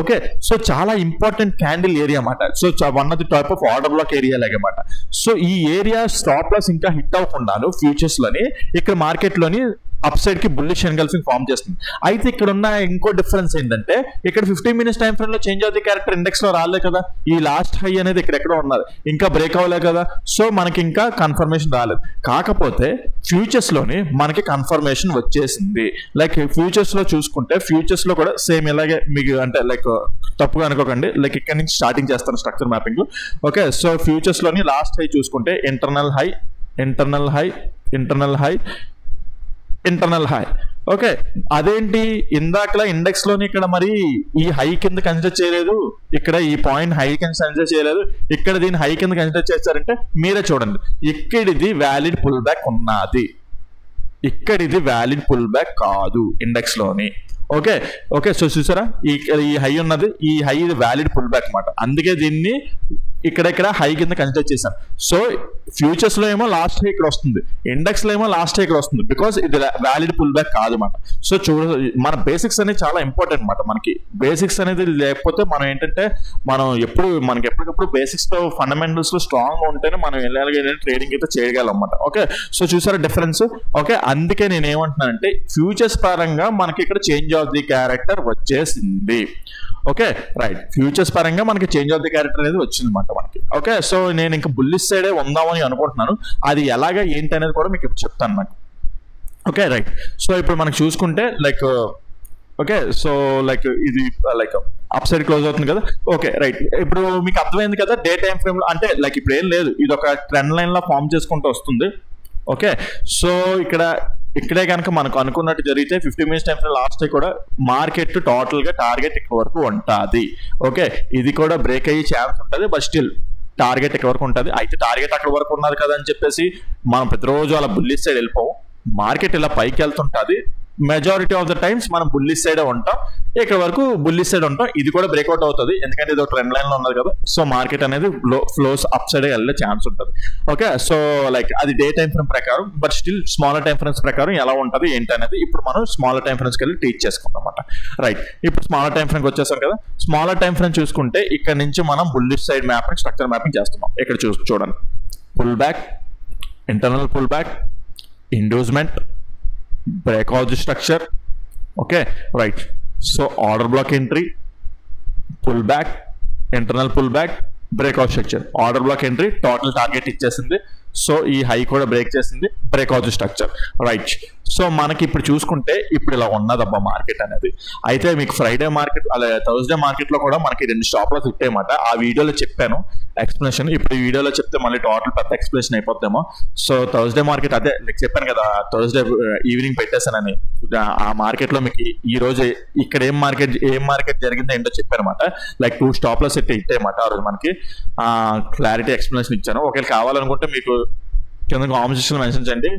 ఓకే సో చాలా ఇంపార్టెంట్ క్యాండిల్ ఏరియా అన్నమాట. So one of the type of order black area లాగా అన్నమాట. సో ఈ ఏరియా స్టాప్ లాస్ ఇంకా హిట్ అవ్వకుండాను ఫ్యూచర్స్ లోని ఇక్కడ మార్కెట్ లోని అప్ సైడ్ కి బుల్లిష్ ఎన్గల్ఫింగ్ ఫామ్ చేస్తుంది. అయితే ఇక్కడ ఉన్న ఇంకో డిఫరెన్స్ ఏంటంటే ఇక్కడ 15 minutes టైం ఫ్రేమ్ లో change of the character index లో రాలే కదా, ఈ లాస్ట్ హై అనేది ఇక్కడెక్కడో ఉన్నది, ఇంకా బ్రేక్ అవ్వలే కదా. సో మనకి ఇంకా కన్ఫర్మేషన్ రాలేదు. కాకపోతే ఫ్యూచర్స్ లోని మనకి కన్ఫర్మేషన్ వచ్చేసింది. లైక్ ఫ్యూచర్స్ లో చూసుకుంటే ఫ్యూచర్స్ లో కూడా సేమ్ ఇలాగే మీకు అంటే లైక్ తప్పుగా అనుకోకండి, లైక్ ఇక్కడ నుంచి స్టార్టింగ్ చేస్తాను structure mapping. Okay so futures లోని లాస్ట్ హై చూసుకుంటే ఇంటర్నల్ హై. ఓకే అదేంటి ఇందాకలా ఇండెక్స్ లోని ఇక్కడ మరి ఈ హై కింద కన్సిడర్ చేయలేదు, ఇక్కడ ఈ పాయింట్ హై కింద కన్సిడర్ చేయలేదు, ఇక్కడ దీని హై కింద కన్సిడర్ చేస్తారంటే మీరే చూడండి, ఇక్కడిది వ్యాలిడ్ పుల్ బ్యాక్ ఉన్నది, ఇక్కడిది వ్యాలిడ్ పుల్ బ్యాక్ కాదు ఇండెక్స్ లోని. ఓకే సో చూసారా ఈ హై ఉన్నది, ఈ హై ఇది వ్యాలిడ్ పుల్ బ్యాక్ అన్నమాట. అందుకే దీన్ని ఇక్కడ హై కింద కన్సిడర్ చేశాను. సో ఫ్యూచర్స్ లో ఏమో లాస్ట్ హై ఇక్కడ వస్తుంది, ఇండెక్స్ లో ఏమో లాస్ట్ హై ఇక్కడ వస్తుంది, బికాస్ ఇది వ్యాలిడ్ పుల్ బ్యాక్ కాదు అన్నమాట. సో మన బేసిక్స్ అనేది చాలా ఇంపార్టెంట్ అనమాట. మనకి బేసిక్స్ అనేది లేకపోతే మనం ఏంటంటే మనకి ఎప్పటికప్పుడు బేసిక్స్ లో ఫండమెంటల్స్ లో స్ట్రాంగ్ గా ఉంటేనే మనం వెళ్ళాలి ట్రేడింగ్ అయితే చేయగలం అన్నమాట. ఓకే, సో చూసారా డిఫరెన్స్. ఓకే, అందుకే నేను ఏమంటున్నానంటే ఫ్యూచర్స్ పరంగా మనకి ఇక్కడ చేంజ్ ఆఫ్ ది క్యారెక్టర్ వచ్చేసింది. ఓకే రైట్, ఫ్యూచర్స్ పరంగా మనకి చేంజ్ ఆఫ్ ది క్యారెక్టర్ అనేది వచ్చింది అనమాట మనకి. ఓకే, సో నేను ఇంకా బుల్లిష్ సైడే ఉందామని అనుకుంటున్నాను. అది ఎలాగా ఏంటి అనేది కూడా మీకు ఇప్పుడు చెప్తాను అన్నమాట. ఓకే రైట్, సో ఇప్పుడు మనకి చూసుకుంటే ఓకే, సో ఇది అప్ సైడ్ క్లోజ్ అవుతుంది కదా. ఓకే రైట్, ఇప్పుడు మీకు అర్థమైంది కదా డే టైం ఫ్రేమ్ లో అంటే ఇప్పుడు ఏం లేదు, ఇది ఒక ట్రెండ్ లైన్ లా ఫామ్ చేసుకుంటూ వస్తుంది. ఓకే, సో ఇక్కడే కనుక మనకు అనుకున్నట్టు జరిగితే 50 మినిట్స్ టైం ఫ్రేమ్ లాస్ట్ కూడా మార్కెట్ టోటల్ గా టార్గెట్ ఇక్కడ వరకు ఉంటుంది. ఓకే, ఇది కూడా బ్రేక్ అయ్యే ఛాన్స్ ఉంటుంది, బట్ స్టిల్ టార్గెట్ ఇక్కడ వరకు ఉంటుంది. అయితే టార్గెట్ అక్కడ వరకు ఉన్నది కదా అని చెప్పేసి మనం ప్రతిరోజు అలా బుల్లిష్ సైడ్ వెళ్ళిపోము. మార్కెట్ ఇలా పైకి వెళ్తుంటుంది, మెజారిటీ ఆఫ్ ద టైమ్స్ మనం బుల్లిష్ సైడ్ ఉంటాం, ఇక్కడ వరకు బుల్లిష్ సైడ్ ఉంటాం. ఇది కూడా బ్రేక్అవుట్ అవుతుంది, ఎందుకంటే ఇది ఒక ట్రెండ్ లైన్ లో ఉన్నది కదా. సో మార్కెట్ అనేది ఫ్లోస్ అప్ సైడ్ వెళ్ళే ఛాన్స్ ఉంటుంది. ఓకే, సో అది డే టైం ఫ్రేమ్ ప్రకారం, but still smaller time frames ప్రకారం ఎలా ఉంటుంది ఏంటి అనేది ఇప్పుడు మనం స్మాలర్ టైం ఫ్రేమ్స్కి వెళ్ళి టీచ్ చేసుకుంటాం అన్నమాట. రైట్, ఇప్పుడు స్మాలర్ టైం ఫ్రేమ్కి వచ్చేసాం కదా. స్మాలర్ టైం ఫ్రేమ్ చూసుకుంటే ఇక్కడ నుంచి మనం bullish side mapping, structure mapping చేస్తున్నాం. ఇక్కడ చూడండి, pull back, internal pull back, inducement, breakout the structure. Okay right, so order block entry, pullback, internal pullback, breakout structure, order block entry, total target ఇచ్చేసింది. సో ఈ హై కూడా బ్రేక్ చేసింది, బ్రేక్అవుట్ స్ట్రక్చర్. రైట్, సో మనకి ఇప్పుడు చూసుకుంటే ఇప్పుడు ఇలా ఉన్నదబ్బా మార్కెట్ అనేది. అయితే మీకు ఫ్రైడే మార్కెట్ అలా థర్స్డే మార్కెట్ లో కూడా మనకి 2 స్టాప్ లాస్ ఇట్టాయన్నమాట. ఆ వీడియోలో చెప్పాను ఎక్స్ప్లెనేషన్, ఇప్పుడు ఈ వీడియోలో చెప్తే మళ్ళీ టోటల్ పెద్ద ఎక్స్ప్లెనేషన్ అయిపోద్దేమో. సో థర్స్డే మార్కెట్ అదే చెప్పాను కదా, థర్స్డే ఈవినింగ్ పెట్టేశానని. ఆ మార్కెట్ లో మీకు ఈ రోజు ఇక్కడ ఏం మార్కెట్ జరిగిందో ఏంటో చెప్పానమాట. 2 స్టాప్ లాస్ ఇట్టాయన్నమాట ఆ రోజు మనకి. క్లారిటీ ఎక్స్ప్లెనేషన్ ఇచ్చాను. ఒకవేళ కావాలనుకుంటే మీకు కింద కామెంట్ సెక్షన్ మెన్షన్ చేయండి,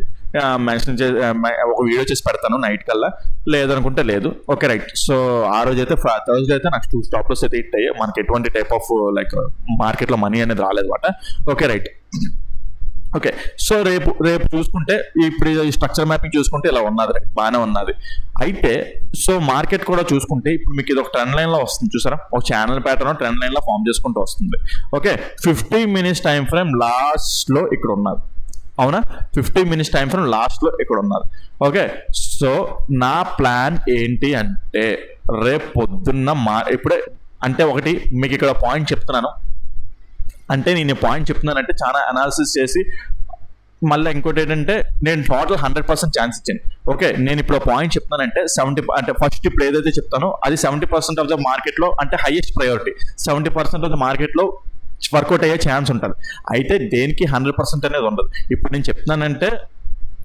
ఒక వీడియో చేసి పెడతాను నైట్ కల్లా, లేదనుకుంటే లేదు. ఓకే రైట్, సో ఆ రోజు అయితే థర్స్డే అయితే నాకు 2 స్టాప్ లాస్ అయితే ఇట్టాయి. మనకి ఎటువంటి టైప్ ఆఫ్ మార్కెట్ లో మనీ అనేది రాలేదన్నమాట. ఓకే రైట్, ఓకే, సో రేపు చూసుకుంటే ఇప్పుడు ఈ స్ట్రక్చర్ మ్యాపింగ్ చూసుకుంటే ఇలా ఉన్నది, రైట్ బాగానే ఉన్నది. అయితే సో మార్కెట్ కూడా చూసుకుంటే ఇప్పుడు మీకు ఇది ఒక ట్రెండ్ లైన్ లో వస్తుంది చూసారా, ఒక ఛానల్ ప్యాటర్న్ ట్రెండ్ లైన్ లో ఫామ్ చేసుకుంటూ వస్తుంది. Okay, 50 minutes time frame last లో ఇక్కడ ఉన్నది, అవునా? 50 మినిట్స్ టైం ఫ్రేమ్ లాస్ట్ లో ఇక్కడ ఉన్నది. ఓకే, సో నా ప్లాన్ ఏంటి అంటే రేపు పొద్దున్న ఇప్పుడే అంటే ఒకటి మీకు ఇక్కడ పాయింట్ చెప్తున్నాను. అంటే నేను పాయింట్ చెప్తున్నానంటే చాలా అనాలిసిస్ చేసి మళ్ళీ ఇంకోటి ఏంటంటే నేను టోటల్ 100% ఛాన్స్ ఇచ్చాను. ఓకే, నేను ఇప్పుడు పాయింట్ చెప్తున్నానంటే 70 అంటే ఫస్ట్ ఇప్పుడు ఏదైతే చెప్తానో అది 70% ఆఫ్ ద మార్కెట్ లో అంటే highest priority. 70% of the market లో వర్కౌట్ అయ్యే ఛాన్స్ ఉంటుంది. అయితే దేనికి 100% అనేది ఉండదు. ఇప్పుడు నేను చెప్తున్నానంటే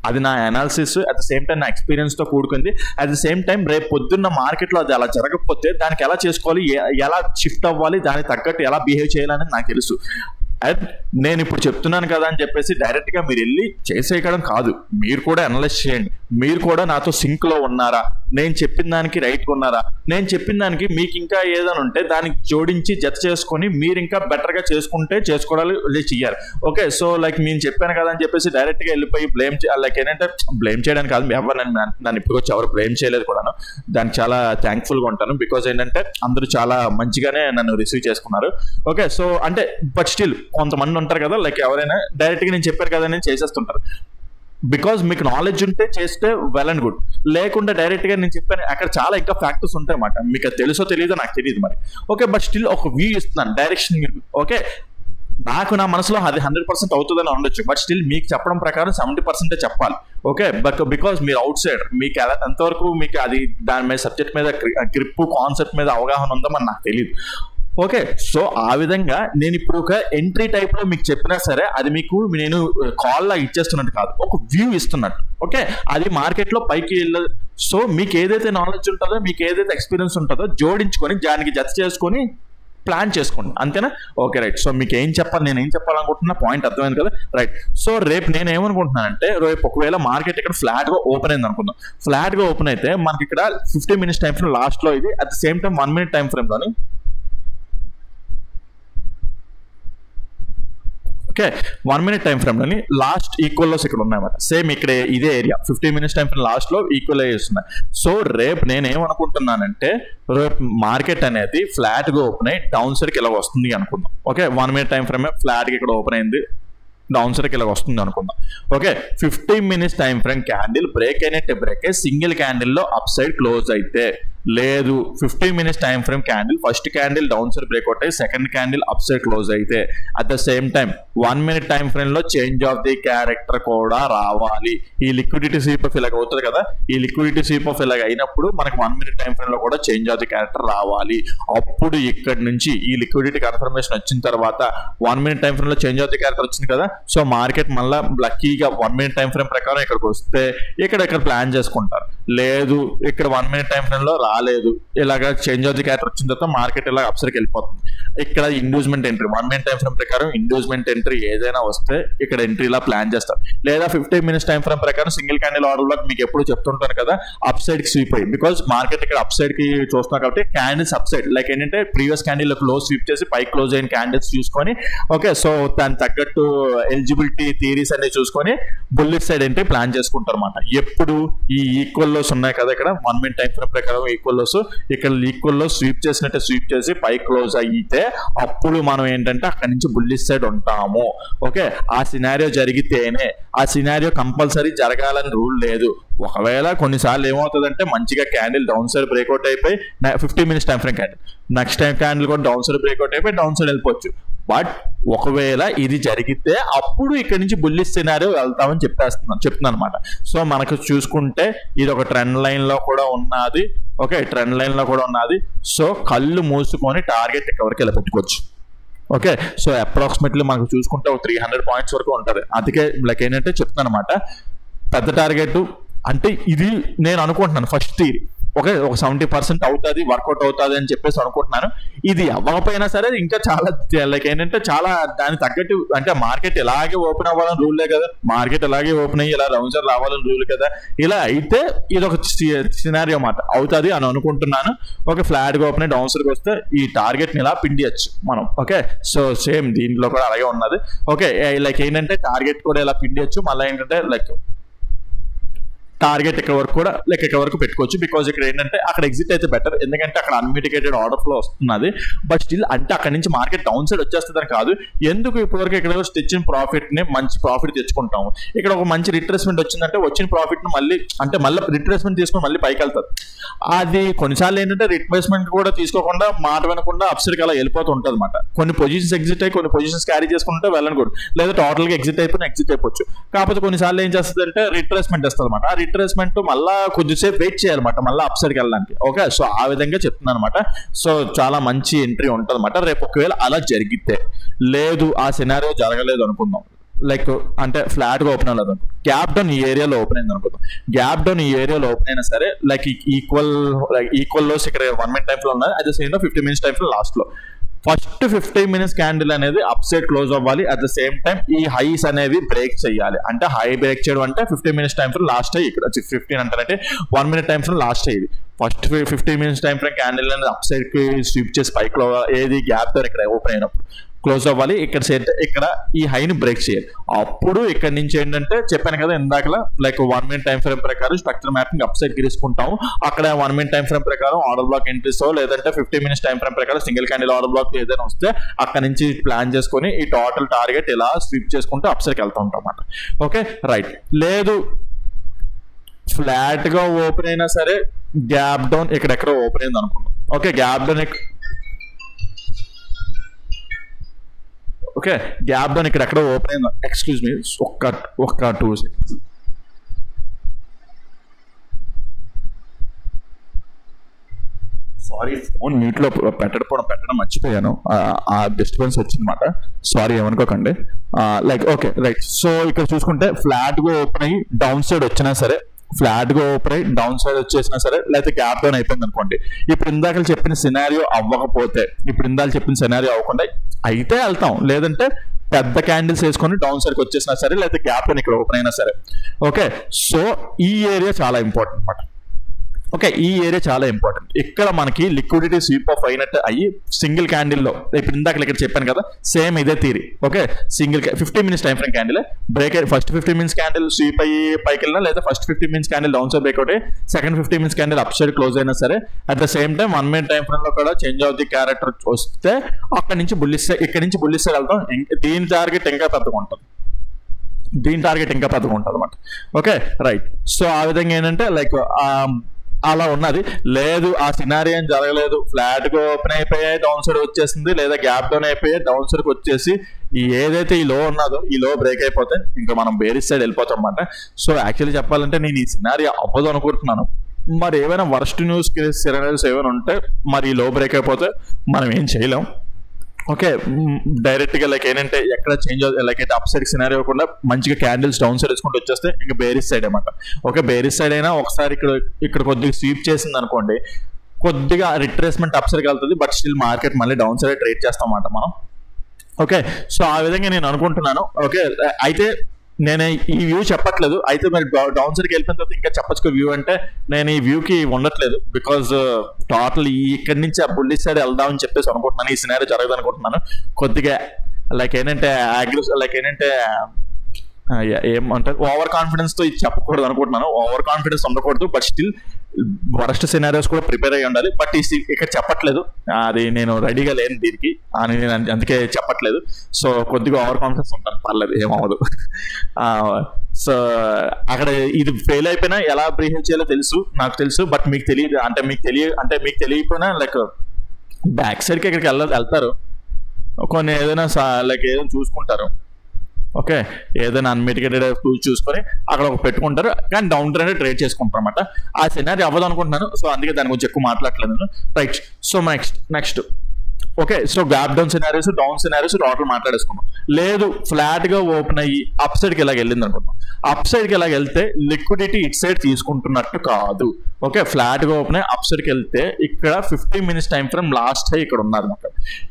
అది నా analysis, at the same time నా ఎక్స్పీరియన్స్ తో కూడుకుంది. అట్ ద సేమ్ టైం రేపు పొద్దున్న మార్కెట్లో అది అలా జరగకపోతే దానికి ఎలా చేసుకోవాలి, ఎలా షిఫ్ట్ అవ్వాలి, దానికి తగ్గట్టు ఎలా బిహేవ్ చేయాలని నాకు తెలుసు. అండ్ నేను ఇప్పుడు చెప్తున్నాను కదా అని చెప్పేసి డైరెక్ట్ గా మీరు వెళ్ళి చేసేయడం కాదు, మీరు కూడా అనలైజ్ చేయండి. మీరు కూడా నాతో సింక్ లో ఉన్నారా, నేను చెప్పిన దానికి రైట్ ఉన్నారా, నేను చెప్పిన దానికి మీకు ఇంకా ఏదైనా ఉంటే దానికి జోడించి జత చేసుకొని మీరు ఇంకా బెటర్ గా చేసుకోవాలి చెయ్యాలి. ఓకే, సో నేను చెప్పాను కదా అని చెప్పేసి డైరెక్ట్ గా వెళ్ళిపోయి బ్లేమ్ ఏంటంటే బ్లేమ్ చేయడానికి కాదు, ఎవరు నన్ను ఇప్పుడు వచ్చి ఎవరు బ్లేమ్ చేయలేదు కూడాను. దానికి చాలా థ్యాంక్ఫుల్ గా ఉంటాను. బికాజ్ ఏంటంటే అందరూ చాలా మంచిగానే నన్ను రిసీవ్ చేసుకున్నారు. ఓకే, సో అంటే బట్ స్టిల్ కొంతమంది ఉంటారు కదా ఎవరైనా డైరెక్ట్ గా నేను చెప్పాను కదా నేను చేసేస్తుంటారు. బికాజ్ మీకు నాలెడ్జ్ ఉంటే చేస్తే వెల్ అండ్ గుడ్, లేకుండా డైరెక్ట్ గా నేను చెప్పాను అక్కడ చాలా ఇంకా ఫ్యాక్టర్స్ ఉంటాయి అన్నమాట. మీకు అది తెలుసో తెలియదో నాకు తెలియదు మరి. ఓకే, బట్ స్టిల్ ఒక వ్యూ ఇస్తున్నాను, డైరెక్షన్. ఓకే, నాకు నా మనసులో అది 100% అవుతుందని ఉండొచ్చు, బట్ స్టిల్ మీకు చెప్పడం ప్రకారం 70% చెప్పాలి. ఓకే, బట్ బికాజ్ మీరు అవుట్ సైడ్, మీకు ఎంతవరకు మీకు అది దాని మీద సబ్జెక్ట్ మీద గ్రిప్ కాన్సెప్ట్ మీద అవగాహన ఉందో మరి నాకు తెలియదు. ఓకే, సో ఆ విధంగా నేను ఇప్పుడు ఒక ఎంట్రీ టైప్ లో మీకు చెప్పినా సరే అది మీకు నేను కాల్ లా ఇచ్చేస్తున్నట్టు కాదు, ఒక వ్యూ ఇస్తున్నట్టు. ఓకే, అది మార్కెట్ లో పైకి సో మీకు ఏదైతే నాలెడ్జ్ ఉంటుందో, మీకు ఏదైతే ఎక్స్పీరియన్స్ ఉంటుందో జోడించుకొని దానికి జత చేసుకొని ప్లాన్ చేసుకోండి, అంతేనా? ఓకే రైట్, సో మీకు ఏం చెప్పాలి, నేను ఏం చెప్పాలనుకుంటున్నా పాయింట్ అర్థమైంది కదా. రైట్, సో రేపు నేను ఏమనుకుంటున్నానంటే రేపు ఒకవేళ మార్కెట్ ఇక్కడ ఫ్లాట్ గా ఓపెన్ అయింది అనుకుందాం. ఫ్లాట్ గా ఓపెన్ అయితే మనకి ఇక్కడ 50 మినిట్స్ టైం ఫ్రేమ్ లాస్ట్ లో ఇది, at the same time 1 minute time frame లోని ఓకే 1 minute టైం ఫ్రేమ్లోని లాస్ట్ ఈక్వల్ లోస్ ఇక్కడ ఉన్నాయన్నమాట. సేమ్ ఇక్కడ ఇదే ఏరియా 15 minutes టైం ఫ్రేమ్ లాస్ట్లో ఈక్వల్ చేస్తున్నాయి. సో రేపు నేనేమనుకుంటున్నానంటే రేపు మార్కెట్ అనేది ఫ్లాట్గా ఓపెన్ అయ్యి డౌన్ సైడ్కి ఇలా వస్తుంది అనుకుందాం. ఓకే 1 minute టైం ఫ్రేమ్ ఫ్లాట్గా ఇక్కడ ఓపెన్ అయింది, డౌన్ సైడ్కి ఇలా వస్తుంది అనుకుందాం. Okay 15 minutes time frame candle break అయినట్టే బ్రేక్ అయ్యి సింగిల్ క్యాండిల్లో అప్ సైడ్ క్లోజ్ అయితే, లేదు 15 minutes time frame candle first candle down side breakout అయ్యి second candle up side close అయితే, at the same time 1 minute time frame లో చేంజ్ ఆఫ్ ది క్యారెక్టర్ కూడా రావాలి. ఈ లిక్విడిటీ స్వీప్ ఆఫ్ ఇలాగ అవుతుంది కదా, ఈ లిక్విడిటీ స్వీప్ ఆఫ్ ఇలాగ అయినప్పుడు మనకు 1 minute టైం ఫ్రేమ్ లో కూడా చేంజ్ ఆఫ్ ది క్యారెక్టర్ రావాలి. అప్పుడు ఇక్కడ నుంచి ఈ లిక్విడిటీ కన్ఫర్మేషన్ వచ్చిన తర్వాత 1 minute టైం ఫ్రేమ్ లో చేంజ్ ఆఫ్ ది క్యారెక్టర్ వచ్చింది కదా, సో మార్కెట్ మళ్ళీ లక్కీగా 1 minute టైం ఫ్రేమ్ ప్రకారం ఇక్కడికి వస్తే ఇక్కడ ప్లాన్ చేసుకుంటారు. లేదు ఇక్కడ 1 minute టైం ఫ్రేమ్ లో రాలేదు, ఇలాగా చేంజ్ ఆఫ్ ది క్యారెక్టర్ వచ్చిన తర్వాత మార్కెట్ ఇలా అప్సర్కి వెళ్ళిపోతుంది. ఇక్కడ inducement entry 1 minute time frame ప్రకారం ఇండ్యూస్మెంట్ ఎంట్రీ ఏదైనా వస్తే ఇక్కడ ఎంట్రీలా ప్లాన్ చేస్తారు. లేదా 15 minutes టైం ఫ్రేమ్ ప్రకారం సింగిల్ క్యాండిల్ ఆర్డర్ బ్లాక్ మీకు ఎప్పుడు చెప్తుంటాను కదా అప్ సైడ్ కి స్వీప్ అయ్యి, బికాస్ మార్కెట్ ఇక్కడ అప్ సైడ్ కి చూస్తున్నాం కాబట్టి క్యాండిల్స్ అప్ సైడ్ లైక్ ఏంటంటే ప్రీవియస్ క్యాండిల్ క్లోజ్ స్వీప్ చేసి పై క్లోజ్ అయిన క్యాండిల్స్ చూసుకొని ఓకే సో దానికి తగ్గట్టు ఎలిజిబిలిటీ థియరీస్ అన్ని చూసుకొని బుల్లిష్ సైడ్ ఎంట్రీ ప్లాన్ చేసుకుంటారు అన్నమాట. ఎప్పుడు ఈ ఈక్వల్ లోస్ ఉన్నాయి కదా ఇక్కడ 1 minute టైం ఫ్రేమ్ ప్రకారం ఈక్వల్ లోస్, ఇక్కడ ఈక్వల్ లో స్వీప్ చేసినట్టే స్వీప్ చేసి పై క్లోజ్ అయితే అప్పుడు మనం ఏంటంటే అక్కడ నుంచి బుల్లిష్ సైడ్ ఉంటాము. ఓకే ఆ సినారియో జరిగితేనే, ఆ సినారియో కంపల్సరీ జరగాలని రూల్ లేదు. ఒకవేళ కొన్నిసార్లు ఏమవుతుందంటే మంచిగా క్యాండిల్ డౌన్ సైడ్ బ్రేక్అవుట్ అయిపోయి 15 minutes time frame candle next time candle కూడా డౌన్ సైడ్ బ్రేక్అవుట్ అయిపోయి డౌన్ సైడ్ వెళ్ళిపోవచ్చు. బట్ ఒకవేళ ఇది జరిగితే అప్పుడు ఇక్కడ నుంచి బుల్లిష్ సినారియో వెళ్తామని చెప్తున్నాను అనమాట. సో మనకు చూసుకుంటే ఇది ఒక ట్రెండ్ లైన్ లో కూడా ఉన్నది. ఓకే ట్రెండ్ లైన్ లో కూడా ఉన్నది. సో కళ్ళు మూసుకొని టార్గెట్ ఎవరికి ఇలా పెట్టుకోవచ్చు. ఓకే సో అప్రాక్సిమేట్లీ మనకు చూసుకుంటే ఒక 300 points వరకు ఉంటుంది. అందుకే లైక్ ఏంటంటే చెప్తున్నాను అనమాట పెద్ద టార్గెట్ అంటే ఇది నేను అనుకుంటున్నాను ఫస్ట్ థియరీ. ఓకే ఒక 70% అవుతుంది వర్కౌట్ అవుతుంది అని చెప్పేసి అనుకుంటున్నాను. ఇది అవ్వకపోయినా సరే ఇంకా చాలా లైక్ ఏంటంటే చాలా దాని తగ్గట్టు అంటే మార్కెట్ ఎలాగే ఓపెన్ అవ్వాలని రూల్లే కదా, మార్కెట్ ఎలాగే ఓపెన్ అయ్యి ఇలా రౌండ్ సైడ్ రావాలని రూల్ కదా. ఇలా అయితే ఇది ఒక సినారియో మాట అవుతుంది అని అనుకుంటున్నాను. ఓకే ఫ్లాట్గా ఓపెన్ అయ్యి డౌన్ సైడ్కి వస్తే ఈ టార్గెట్ని ఇలా పిండియచ్చు మనం. ఓకే సో సేమ్ దీంట్లో కూడా అలాగే ఉన్నది. ఓకే లైక్ ఏంటంటే టార్గెట్ కూడా ఇలా పిండియచ్చు. మళ్ళీ ఏంటంటే లైక్ టార్గెట్ ఇక్కడ వరకు కూడా లైక్ ఇక్కడ వరకు పెట్టుకోవచ్చు. బికాజ్ ఇక్కడ ఏంటంటే అక్కడ ఎగ్జిట్ అయితే బెటర్, ఎందుకంటే అక్కడ అన్మిటిగేటెడ్ ఆర్డర్ ఫ్లో వస్తున్నది. బట్ స్టిల్ అంటే అక్కడ నుంచి మార్కెట్ డౌన్ సైడ్ వచ్చేస్తుందని కాదు. ఎందుకు ఇప్పటివరకు ఇక్కడ స్టిచ్చింగ్ ప్రాఫిట్ ని మంచి ప్రాఫిట్ తెచ్చుకుంటాము. ఇక్కడ ఒక మంచి రిట్రేస్మెంట్ వచ్చిందంటే వచ్చిన ప్రాఫిట్ ని మళ్ళీ రిట్రేస్మెంట్ తీసుకొని మళ్ళీ పైకి వెళ్తారు. అది కొన్నిసార్లు ఏంటంటే రిట్రేస్మెంట్ కూడా తీసుకోకుండా మాట వినకుండా అప్సైడ్కి అలా వెళ్ళిపోతూ ఉంటుంది అనమాట. కొన్ని పొజిషన్స్ ఎగ్జిట్ అయ్యి కొన్ని పొజిషన్స్ క్యారీ చేసుకుంటే వెళ్ళకూడదు, లేదా టోటల్గా ఎగ్జిట్ అయిపోవచ్చు. కాకపోతే కొన్నిసార్లు ఏం చేస్తుంది అంటే రిట్రేస్మెంట్ వస్తుంది అనమాట. రిట్రేస్మెంట్ మళ్ళీ కొద్దిసేపు వెయిట్ చేయాలన్నమాట మళ్ళీ అప్ సైడ్కి వెళ్ళడానికి. ఓకే సో ఆ విధంగా చెప్తున్నాను అనమాట. సో చాలా మంచి ఎంట్రీ ఉంటుంది అనమాట. రేపు ఒకవేళ అలా జరిగితే, లేదు ఆ సినారియో జరగలేదు అనుకుందాం, లైక్ అంటే ఫ్లాట్ గా ఓపెన్ అవ్వలేదు, గ్యాప్ డౌన్ ఈ ఏరియాలో ఓపెన్ అయింది అనుకుందాం. గ్యాప్ డౌన్ ఈ ఏరియాలో ఓపెన్ అయినా సరే లైక్ ఈక్వల్ లోస్ ఇక్కడ 1 minute టైం లో ఉన్నది, అదే సేమ్ 15 minutes టైం లో లాస్ట్ లో ఫస్ట్ 15 minutes క్యాండిల్ అనేది అప్ సైడ్ క్లోజ్ అవ్వాలి. అట్ ద సేమ్ టైం ఈ హైస్ అనేవి బ్రేక్ చేయాలి. అంటే హై బ్రేక్ చేయడం అంటే 15 minutes టైం ఫ్రేమ్ లాస్ట్ అయ్యి ఇక్కడ 15 అంటే 1 minute టైం ఫ్రేమ్ లాస్ట్ అయ్యి first 15 minutes time frame candle అనేది అప్ సైడ్ కి స్విప్ చేసి పైకి ఏది గ్యాప్ తో ఇక్కడ ఓపెన్ అయినప్పుడు క్లోజ్ అవ్వాలి. ఇక్కడ ఈ హైని బ్రేక్ చేయాలి. అప్పుడు ఇక్కడ నుంచి ఏంటంటే చెప్పాను కదా ఇందాకలా లైక్ 1 minute టైం ఫ్రేమ్ ప్రకారం స్ట్రక్చర్ మ్యాపింగ్ అప్ సైడ్ తీసుకుంటాము. అక్కడ 1 minute టైం ఫ్రేమ్ ప్రకారం ఆర్డర్ బ్లాక్ ఎంట్రీస్ లేదంటే 15 minutes టైం ఫ్రేమ్ ప్రకారం సింగిల్ క్యాండిల్ ఆర్డర్ బ్లాక్ ఏదైనా వస్తే అక్కడ నుంచి ప్లాన్ చేసుకొని ఈ టోటల్ టార్గెట్ ఇలా స్విప్ చేసుకుంటూ అప్ సైడ్కి వెళ్తూ ఉంటాం అన్నమాట. Okay right. లేదు ఫ్లాట్ గా ఓపెన్ అయినా సరే గ్యాప్ డౌన్ ఇక్కడెక్కడో ఓపెన్ అయింది అనుకుందాం. Okay gap down okay gap down ఇక్కడ ఎక్కడో ఓపెన్ అయింది. ఎక్స్క్యూజ్ మీ ఒక్క 2 seconds. సారీ ఫోన్ మ్యూట్లో పెట్టడం మర్చిపోయాను, ఆ డిస్టర్బెన్స్ వచ్చిందన్నమాట. సారీ ఏమనుకోకండి. Like okay right. సో ఇక్కడ చూసుకుంటే ఫ్లాట్ గా ఓపెన్ అయ్యి డౌన్ సైడ్ వచ్చినా సరే, ఫ్లాట్ గా ఓపెన్ అయ్యి డౌన్ సైడ్ వచ్చేసినా సరే, లేకపోతే గ్యాప్ డౌన్ అయిపోయింది అనుకోండి. ఇప్పుడు ఇందాక చెప్పిన సినారియో అవ్వకపోతే, అవ్వకుండా అయితే వెళ్తాం, లేదంటే పెద్ద క్యాండిల్స్ వేసుకొని డౌన్ సైడ్కి వచ్చేసినా సరే, లేకపోతే గ్యాప్ డౌన్ ఇక్కడ ఓపెన్ అయినా సరే. ఓకే సో ఈ ఏరియా చాలా ఇంపార్టెంట్ అనమాట. ఓకే, ఈ ఏరియా చాలా ఇంపార్టెంట్. ఇక్కడ మనకి లిక్విడిటీ స్వీప్ ఆఫ్ అయినట్టు అయ్యి సింగిల్ క్యాండిల్లో ఇప్పుడు ఇందాక ఇక్కడ చెప్పాను కదా, సేమ్ ఇదే theory. Okay, single 15 minutes time frame candle break first 15 minutes candle sweep అయ్యి పైకి వెళ్ళినా, లేదా first 15 minutes candle down side breakout అయ్యి second 15 minutes candle up side close అయినా సరే, at the same time 1 minute time frame లో కూడా చేంజ్ ఆఫ్ ది క్యారెక్టర్ వస్తే అక్కడ నుంచి బుల్లిష్ సైడ్, ఇక్కడ నుంచి బుల్లిష్ సైడ్ వెళ్తాం. దీని టార్గెట్ ఇంకా పెద్దగా ఉంటుంది, అనమాట. Okay, right. సో ఆ విధంగా ఏంటంటే లైక్ అలా ఉన్నది. లేదు ఆ సినారియో ఏం జరగలేదు, ఫ్లాట్ గా ఓపెన్ అయిపోయాయి డౌన్ సైడ్ వచ్చేసింది, లేదా గ్యాప్ డౌన్ అయిపోయాయి డౌన్ సైడ్ వచ్చేసి ఏదైతే ఈ లో ఉన్నదో ఈ లో బ్రేక్ అయిపోతే ఇంకా మనం బేరిష్ సైడ్ వెళ్ళిపోతాం అనమాట. సో యాక్చువల్లీ చెప్పాలంటే నేను ఈ సినారియో అవ్వదు అనుకుంటున్నాను. మరి ఏమైనా వర్స్ట్ న్యూస్ సినారియోస్ ఏమైనా ఉంటే మరి ఈ లో బ్రేక్ అయిపోతే మనం ఏం చేయలేం. ఓకే, డైరెక్ట్ గా లైక్ ఏంటంటే ఎక్కడ చేంజ్ లైక్ అయితే అప్ సైడ్ సినారీ ఇవ్వకుండా మంచిగా క్యాండిల్స్ డౌన్ సైడ్ వేసుకుంటూ వచ్చేస్తే ఇంకా బేరిష్ సైడ్ అనమాట. ఓకే, బేరిష్ సైడ్ అయినా ఒకసారి ఇక్కడ కొద్దిగా స్వీప్ చేసింది అనుకోండి, కొద్దిగా రిట్రేస్మెంట్ అప్ సైడ్కి వెళ్తుంది, బట్ స్టిల్ మార్కెట్ మళ్ళీ డౌన్ సైడ్ ట్రేడ్ చేస్తాం అన్నమాట మనం. ఓకే, సో ఆ విధంగా నేను అనుకుంటున్నాను. ఓకే, అయితే నేను ఈ వ్యూ చెప్పట్లేదు, అయితే మరి డౌన్ సైడ్కి వెళ్ళిపోయిన తర్వాత ఇంకా చెప్పచ్చు వ్యూ అంటే నేను ఈ వ్యూకి ఉండట్లేదు. బికాజ్ టోటల్ ఇక్కడి నుంచి ఆ బుల్లిష్ సైడ్ వెళ్దామని చెప్పేసి అనుకుంటున్నాను. ఈ సినారీ జరగదు అనుకుంటున్నాను. కొద్దిగా లైక్ ఏంటంటే ఏమంటారు ఓవర్ కాన్ఫిడెన్స్ తో ఇది చెప్పకూడదు అనుకుంటున్నాను. ఓవర్ కాన్ఫిడెన్స్ ఉండకూడదు, బట్ స్టిల్ వరస్ట్ సినారియోస్ కూడా ప్రిపేర్ అయ్యి ఉండాలి. బట్ ఇక్కడ చెప్పట్లేదు, అది నేను రెడీగా లేను దీనికి అని నేను అందుకే చెప్పట్లేదు. సో కొద్దిగా ఓవర్ కాన్ఫిడెన్స్ ఉంటాను, పర్లేదు, ఏమవ్వదు. సో అక్కడ ఇది ఫెయిల్ అయిపోయినా ఎలా బిహేవ్ చేయాలో నాకు తెలుసు, బట్ మీకు తెలియదు. మీకు తెలియకపోయినా లైక్ బ్యాక్ సైడ్కి ఇక్కడికి వెళ్తారు, కొన్ని ఏదైనా లైక్ ఏదైనా చూసుకుంటారు. ఓకే, ఏదైనా అన్మిటిగేటెడ్ టూల్స్ చూసుకొని అక్కడ ఒక పెట్టుకుంటారు, కానీ డౌన్ ట్రెండ్ ట్రేడ్ చేసుకుంటారు అనమాట. ఆ సినారీ అవ్వదు అనుకుంటున్నాను. సో అందుకే దాని గురించి ఎక్కువ మాట్లాడలేదు. Right, so next okay, so gap down scenarios down scenarios total మాట్లాడేసుకున్నాం. లేదు ఫ్లాట్ గా ఓపెన్ అయ్యి అప్ సైడ్కి ఇలాగ వెళ్ళింది అనుకుంటున్నాం. అప్ సైడ్కి ఇలాగ వెళ్తే లిక్విడిటీ ఇట్ సైడ్ తీసుకుంటున్నట్టు కాదు. ఓకే, ఫ్లాట్ గా ఓపెన్ అయ్యి అప్ సైడ్కి వెళ్తే ఇక్కడ 15 minutes time frame last high ఇక్కడ ఉన్నారు అనమాట.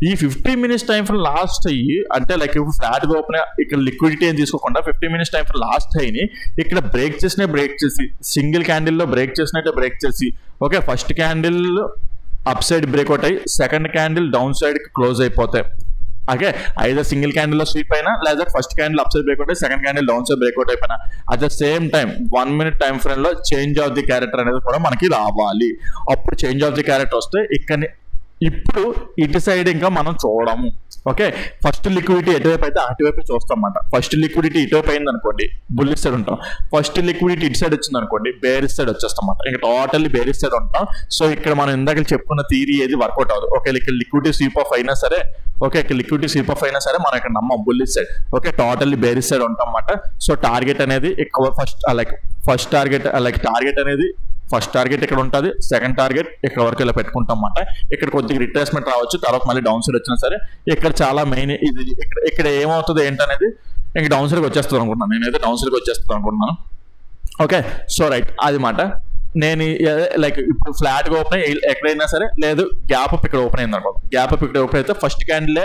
ఈ 15 minutes టైం ఫ్రేమ్ లాస్ట్ అయ్యి అంటే లైక్ ఇప్పుడు ఫ్లాట్ గా ఓపెన్ ఇక్కడ లిక్విడిటీ ఏం తీసుకోకుండా 15 minutes టైం ఫ్రేమ్ లాస్ట్ హైని ఇక్కడ బ్రేక్ చేసి సింగిల్ క్యాండిల్ లో బ్రేక్ చేసి okay, first candle up side breakout అయ్యి second candle down side close అయిపోతాయి. ఓకే, ఐదర్ సింగిల్ క్యాండిల్ లో స్వీప్ అయినా, లేదా first candle up side breakout అయ్యి second candle down side breakout అయిపోయినా, at the same time 1 minute time frame లో చేంజ్ ఆఫ్ ది క్యారెక్టర్ అనేది కూడా మనకి రావాలి. అప్పుడు చేంజ్ ఆఫ్ ది క్యారెక్టర్ వస్తే ఇప్పుడు ఇటు సైడ్ ఇంకా మనం చూడము. ఓకే, ఫస్ట్ లిక్విడిటీ ఎటువైపు అయితే అటువైపు చూస్తాం అన్నమాట. ఫస్ట్ లిక్విడిటీ ఇటువైపు అయింది అనుకోండి బుల్లిష్ సైడ్ ఉంటాం, ఫస్ట్ లిక్విడిటీ ఇటు సైడ్ వచ్చింది అనుకోండి బేరిష్ సైడ్ వచ్చేస్తాం అన్నమాట. ఇంకా టోటల్లీ బేరిష్ సైడ్ ఉంటాం. సో ఇక్కడ మనం ఇందాక చెప్పుకున్న థియరీ ఏది వర్కౌట్ అవ్వదు. ఓకే, ఇక్కడ లిక్విడిటీ స్వీప్ ఆఫ్ అయినా సరే, ఇక్కడ మనం ఇక్కడ నమ్మం bullish side. Okay, totally bearish side ఉంటాం అన్నమాట. సో టార్గెట్ అనేది ఎక్కువ ఫస్ట్ టార్గెట్ ఇక్కడ ఉంటుంది, సెకండ్ టార్గెట్ ఇక్కడ వరకు ఇలా పెట్టుకుంటాం అన్నమాట. ఇక్కడ కొద్దిగా రిట్రేస్మెంట్ రావచ్చు, తర్వాత మళ్ళీ డౌన్ సైడ్ వచ్చినా సరే ఇక్కడ చాలా మెయిన్ ఇది ఇక్కడ ఏమవుతుంది ఏంటనేది ఇంకా డౌన్ సైడ్కి వచ్చేస్తుంది అనుకుంటున్నాను. నేనైతే డౌన్ సైడ్కి వచ్చేస్తుంది అనుకుంటున్నాను. ఓకే, సో రైట్, అది మాట. నేను లైక్ ఇప్పుడు ఫ్లాట్ గా ఓపెన్ ఎక్కడైనా సరే, లేదు గ్యాప్ అప్ ఇక్కడ ఓపెన్ అయింది అనుకోండి. గ్యాప్ అప్ ఇక్కడ ఓపెన్ అయితే ఫస్ట్ క్యాండిల్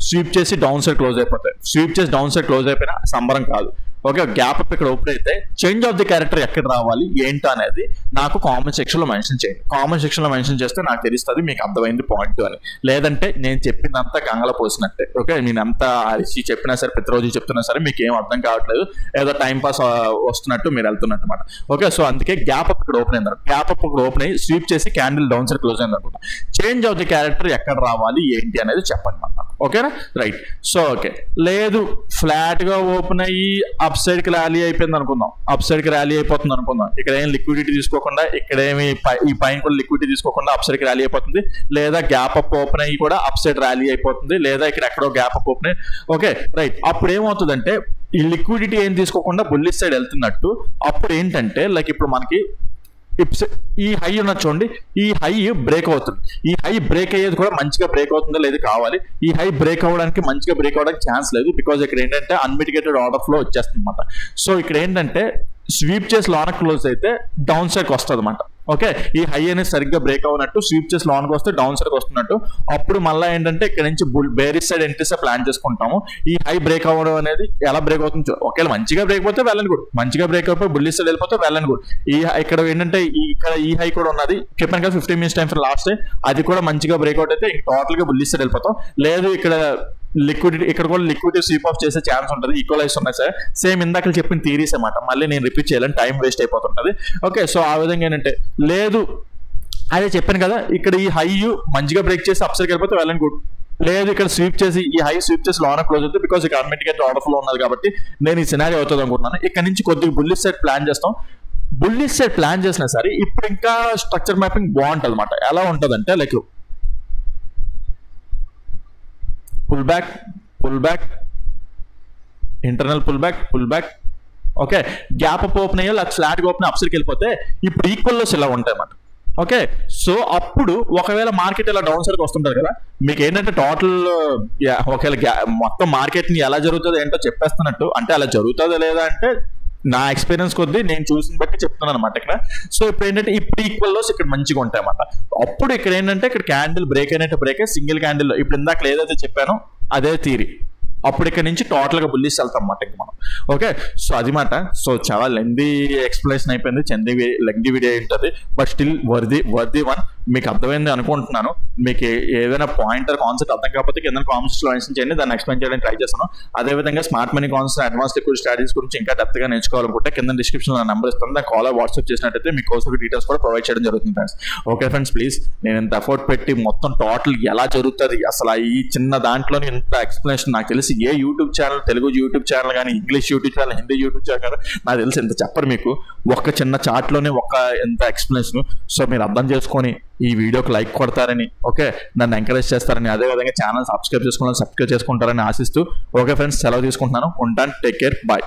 స్వీప్ చేసి డౌన్ సైడ్ క్లోజ్ అయిపోతాయి. స్వీప్ చేసి డౌన్ సైడ్ క్లోజ్ అయిపోయినా సంబరం కాదు. ఓకే, గ్యాప్ అప్ ఇక్కడ ఓపెన్ అయితే చేంజ్ ఆఫ్ ది క్యారెక్టర్ ఎక్కడ రావాలి ఏంటో అనేది నాకు కామెంట్ సెక్షన్ లో మెన్షన్ చేయండి. కామెంట్ సెక్షన్ లో మెన్షన్ చేస్తే నాకు తెలుస్తుంది మీకు అర్థమైంది పాయింట్ అని. లేదంటే నేను చెప్పిందంతా గంగల పోసినట్టే. ఓకే, నేను ఎంత అరిచి చెప్పినా సరే, ప్రతిరోజు చెప్తున్నా సరే మీకు ఏం అర్థం కావట్లేదు, ఏదో టైం పాస్ వస్తున్నట్టు మీరు వెళ్తున్నట్టు అనమాట. ఓకే, సో అందుకే గ్యాప్ అప్ ఇక్కడ ఓపెన్ అయింది. గ్యాప్ అప్ ఇక్కడ ఓపెన్ అయ్యి స్వీప్ చేసి క్యాండిల్ డౌన్ సైడ్ క్లోజ్ అయింది అనుకుంటా. చేంజ్ ఆఫ్ ది క్యారెక్టర్ ఎక్కడ రావాలి ఏంటి అనేది చెప్పండి అన్నమాట. ఓకేనా, రైట్. సో ఓకే, లేదు ఫ్లాట్ గా ఓపెన్ అయ్యి అప్ సైడ్ కి ర్యాలీ అయిపోయింది అనుకుందాం, అప్ సైడ్ కి ర్యాలీ అయిపోతుంది అనుకుందాం. ఇక్కడ ఏం లిక్విడిటీ తీసుకోకుండా, ఇక్కడేమి ఈ పైన కూడా లిక్విడిటీ తీసుకోకుండా అప్ సైడ్ కి ర్యాలీ అయిపోతుంది, లేదా గ్యాప్ అప్ ఓపెన్ అయ్యి కూడా అప్ సైడ్ ర్యాలీ అయిపోతుంది, లేదా ఇక్కడ ఎక్కడో గ్యాప్ అప్ ఓపెన్ అయ్యి. Okay, right. అప్పుడు ఏమవుతుందంటే ఈ లిక్విడిటీ ఏం తీసుకోకుండా బుల్లిష్ సైడ్ వెళ్తున్నట్టు. అప్పుడు ఏంటంటే లైక్ ఇప్పుడు మనకి ఈ హై ఉన్నది చూడండి, ఈ హై బ్రేక్ అవుతుంది. ఈ హై బ్రేక్ అయ్యేది కూడా మంచిగా బ్రేక్ అవుతుందో లేదు కావాలి. ఈ హై బ్రేక్ అవ్వడానికి మంచిగా బ్రేక్ అవ్వడానికి ఛాన్స్ లేదు, బికాజ్ ఇక్కడ ఏంటంటే అన్మిటిగేటెడ్ ఆర్డర్ ఫ్లో వచ్చేస్తుంది అనమాట. సో ఇక్కడ ఏంటంటే స్వీప్ చేసి లోన క్లోజ్ అయితే డౌన్ సైడ్కి వస్తుంది అనమాట. ఓకే, ఈ హై అనేది సరిగ్గా బ్రేక్ అవ్వనట్టు స్వీప్ చేసి లోన్కి వస్తే డౌన్ సైడ్కి వస్తున్నట్టు, అప్పుడు మళ్ళీ ఏంటంటే ఇక్కడ నుంచి బేరిష్ సైడ్ ఎంట్రీస్ ప్లాన్ చేసుకుంటాము. ఈ హై బ్రేక్ అవ్వడం అనేది ఎలా బ్రేక్ అవుతుంది, ఒకవేళ మంచిగా బ్రేక్ అయిపోతే వెళ్ళని గుడ్, మంచిగా బ్రేక్ అయిపోయి బుల్లిష్ సైడ్ వెళ్ళిపోతే వెళ్ళని గుడ్. ఇక్కడ ఏంటంటే ఇక్కడ ఈ హై కూడా ఉన్నది, చెప్పాను కదా 15 minutes time for last day, అది కూడా మంచిగా బ్రేక్అవుట్ అయితే టోటల్ గా బుల్లిష్ సైడ్ వెళ్ళిపోతాం. లేదు ఇక్కడ లిక్విడిటీ, ఇక్కడ కూడా లిక్విడిటీ స్వీప్ ఆఫ్ చేసే ఛాన్స్ ఉంటుంది, ఈక్వలైజ్ ఉన్నాయి సార్. సేమ్ ఇందాక చెప్పిన థీరీస్ అన్నమాట, మళ్ళీ నేను రిపీట్ చేయాలని టైం వేస్ట్ అయిపోతుంటుంది. ఓకే, సో ఆ విధంగా ఏంటంటే లేదు అదే చెప్పాను కదా, ఇక్కడ ఈ హై మంచిగా బ్రేక్ చేసి అప్సైడ్కి వెళ్ళిపోతే వెళ్ళని గుడ్. లేదు ఇక్కడ స్వీప్ చేసి ఈ హై స్వీప్ చేసి లోన క్లోజ్ అవుతుంది, బికాస్ ఇక్కడ అన్నిటికీ ఆర్డర్ ఫ్లో ఉన్నది కాబట్టి నేను ఈ సినారీ అవుతుంది అనుకుంటున్నాను. ఇక్కడ నుంచి కొద్దిగా బుల్లిష్ సైడ్ ప్లాన్ చేస్తాం. బుల్లిష్ సైడ్ ప్లాన్ చేసినా సరే ఇప్పుడు ఇంకా స్ట్రక్చర్ మ్యాపింగ్ బాగుంటుంది అనమాట. ఎలా ఉంటుంది అంటే like pull back internal pull back okay, gap up open అయ్యో లేదా ఫ్లాట్ గా ఓపెన్ అప్సైడ్కి వెళ్ళిపోతే ఇప్పుడు ఈక్వల్ లోస్ ఇలా ఉంటాయి అన్నమాట. ఓకే, సో అప్పుడు ఒకవేళ మార్కెట్ ఇలా డౌన్ సైడ్కి వస్తుంటారు కదా, మీకు ఏంటంటే టోటల్ ఒకవేళ మొత్తం మార్కెట్ ని ఎలా జరుగుతుందో ఏంటో చెప్పేస్తున్నట్టు, అంటే అలా జరుగుతుందో లేదా అంటే నా ఎక్స్పీరియన్స్ కొద్దీ నేను చూసిన బట్టి చెప్తున్నాను అనమాట ఇక్కడ. సో ఇప్పుడు ఏంటంటే ఇప్పుడు ఈక్వల్ లోస్ ఇక్కడ మంచిగా ఉంటాయి అన్నమాట. అప్పుడు ఇక్కడ ఏంటంటే ఇక్కడ క్యాండిల్ బ్రేక్ అయినట్టు బ్రేక్ సింగిల్ క్యాండిల్, ఇప్పుడు ఇందాక ఏదైతే చెప్పానో అదే థియరీ, అప్పుడు ఇక్కడ నుంచి టోటల్ గా బుల్లిష్ వెళ్తాం అన్నమాట ఇంక మనం. ఓకే, సో అది మాట. సో చాలా లెందీ ఎక్స్ప్లెనేషన్ అయిపోయింది, లెందీ వీడియో ఉంటుంది, బట్ స్టిల్ వర్ది వన్. మీకు అర్థమైంది అనుకుంటున్నాను. మీకు ఏదైనా పాయింటర్ కాన్సెప్ట్ అర్థం కాకపోతే కింద కామెంట్స్ లో మెన్షన్ చేయండి, దాన్ని ఎక్స్ప్లెయిన్ చేయడానికి ట్రై చేస్తాను. అదేవిధంగా smart money concept, advance liquid strategies గురించి ఇంకా డెప్త్ గా నేర్చుకోవాలనుకుంటే కింద డిస్క్రిప్షన్ లో నెంబర్ ఇస్తాను, దాన్ని కాల్ వాట్సాప్ చేసినట్టయితే మీకు కోసం డీటెయిల్స్ కూడా ప్రొవైడ్ చేయడం జరుగుతుంది ఫ్రెండ్స్. ఓకే ఫ్రెండ్స్, ప్లీజ్ నేను ఇంత ఎఫర్ట్ పెట్టి మొత్తం టోటల్ ఎలా జరుగుతుంది అసలు ఈ చిన్న దాంట్లోనే ఇంత ఎక్స్ప్లెనేషన్ నాకు తెలిసి ఏ YouTube channel, Telugu YouTube channel కానీ, English YouTube channel, Hindi YouTube channel నాకు తెలిసి ఇంత చెప్పరు మీకు, ఒక చిన్న చార్ట్ లోనే ఒక ఎంత ఎక్స్ప్లెనేషన్. సో మీరు అర్థం చేసుకొని ఈ వీడియోకి లైక్ కొడతారని, ఓకే, నన్ను ఎంకరేజ్ చేస్తారని, అదేవిధంగా ఛానల్ సబ్స్క్రైబ్ చేసుకుంటారని ఆశిస్తూ, ఓకే ఫ్రెండ్స్ సెలవు తీసుకుంటున్నాను, ఉంటాను, టేక్ కేర్, బాయ్.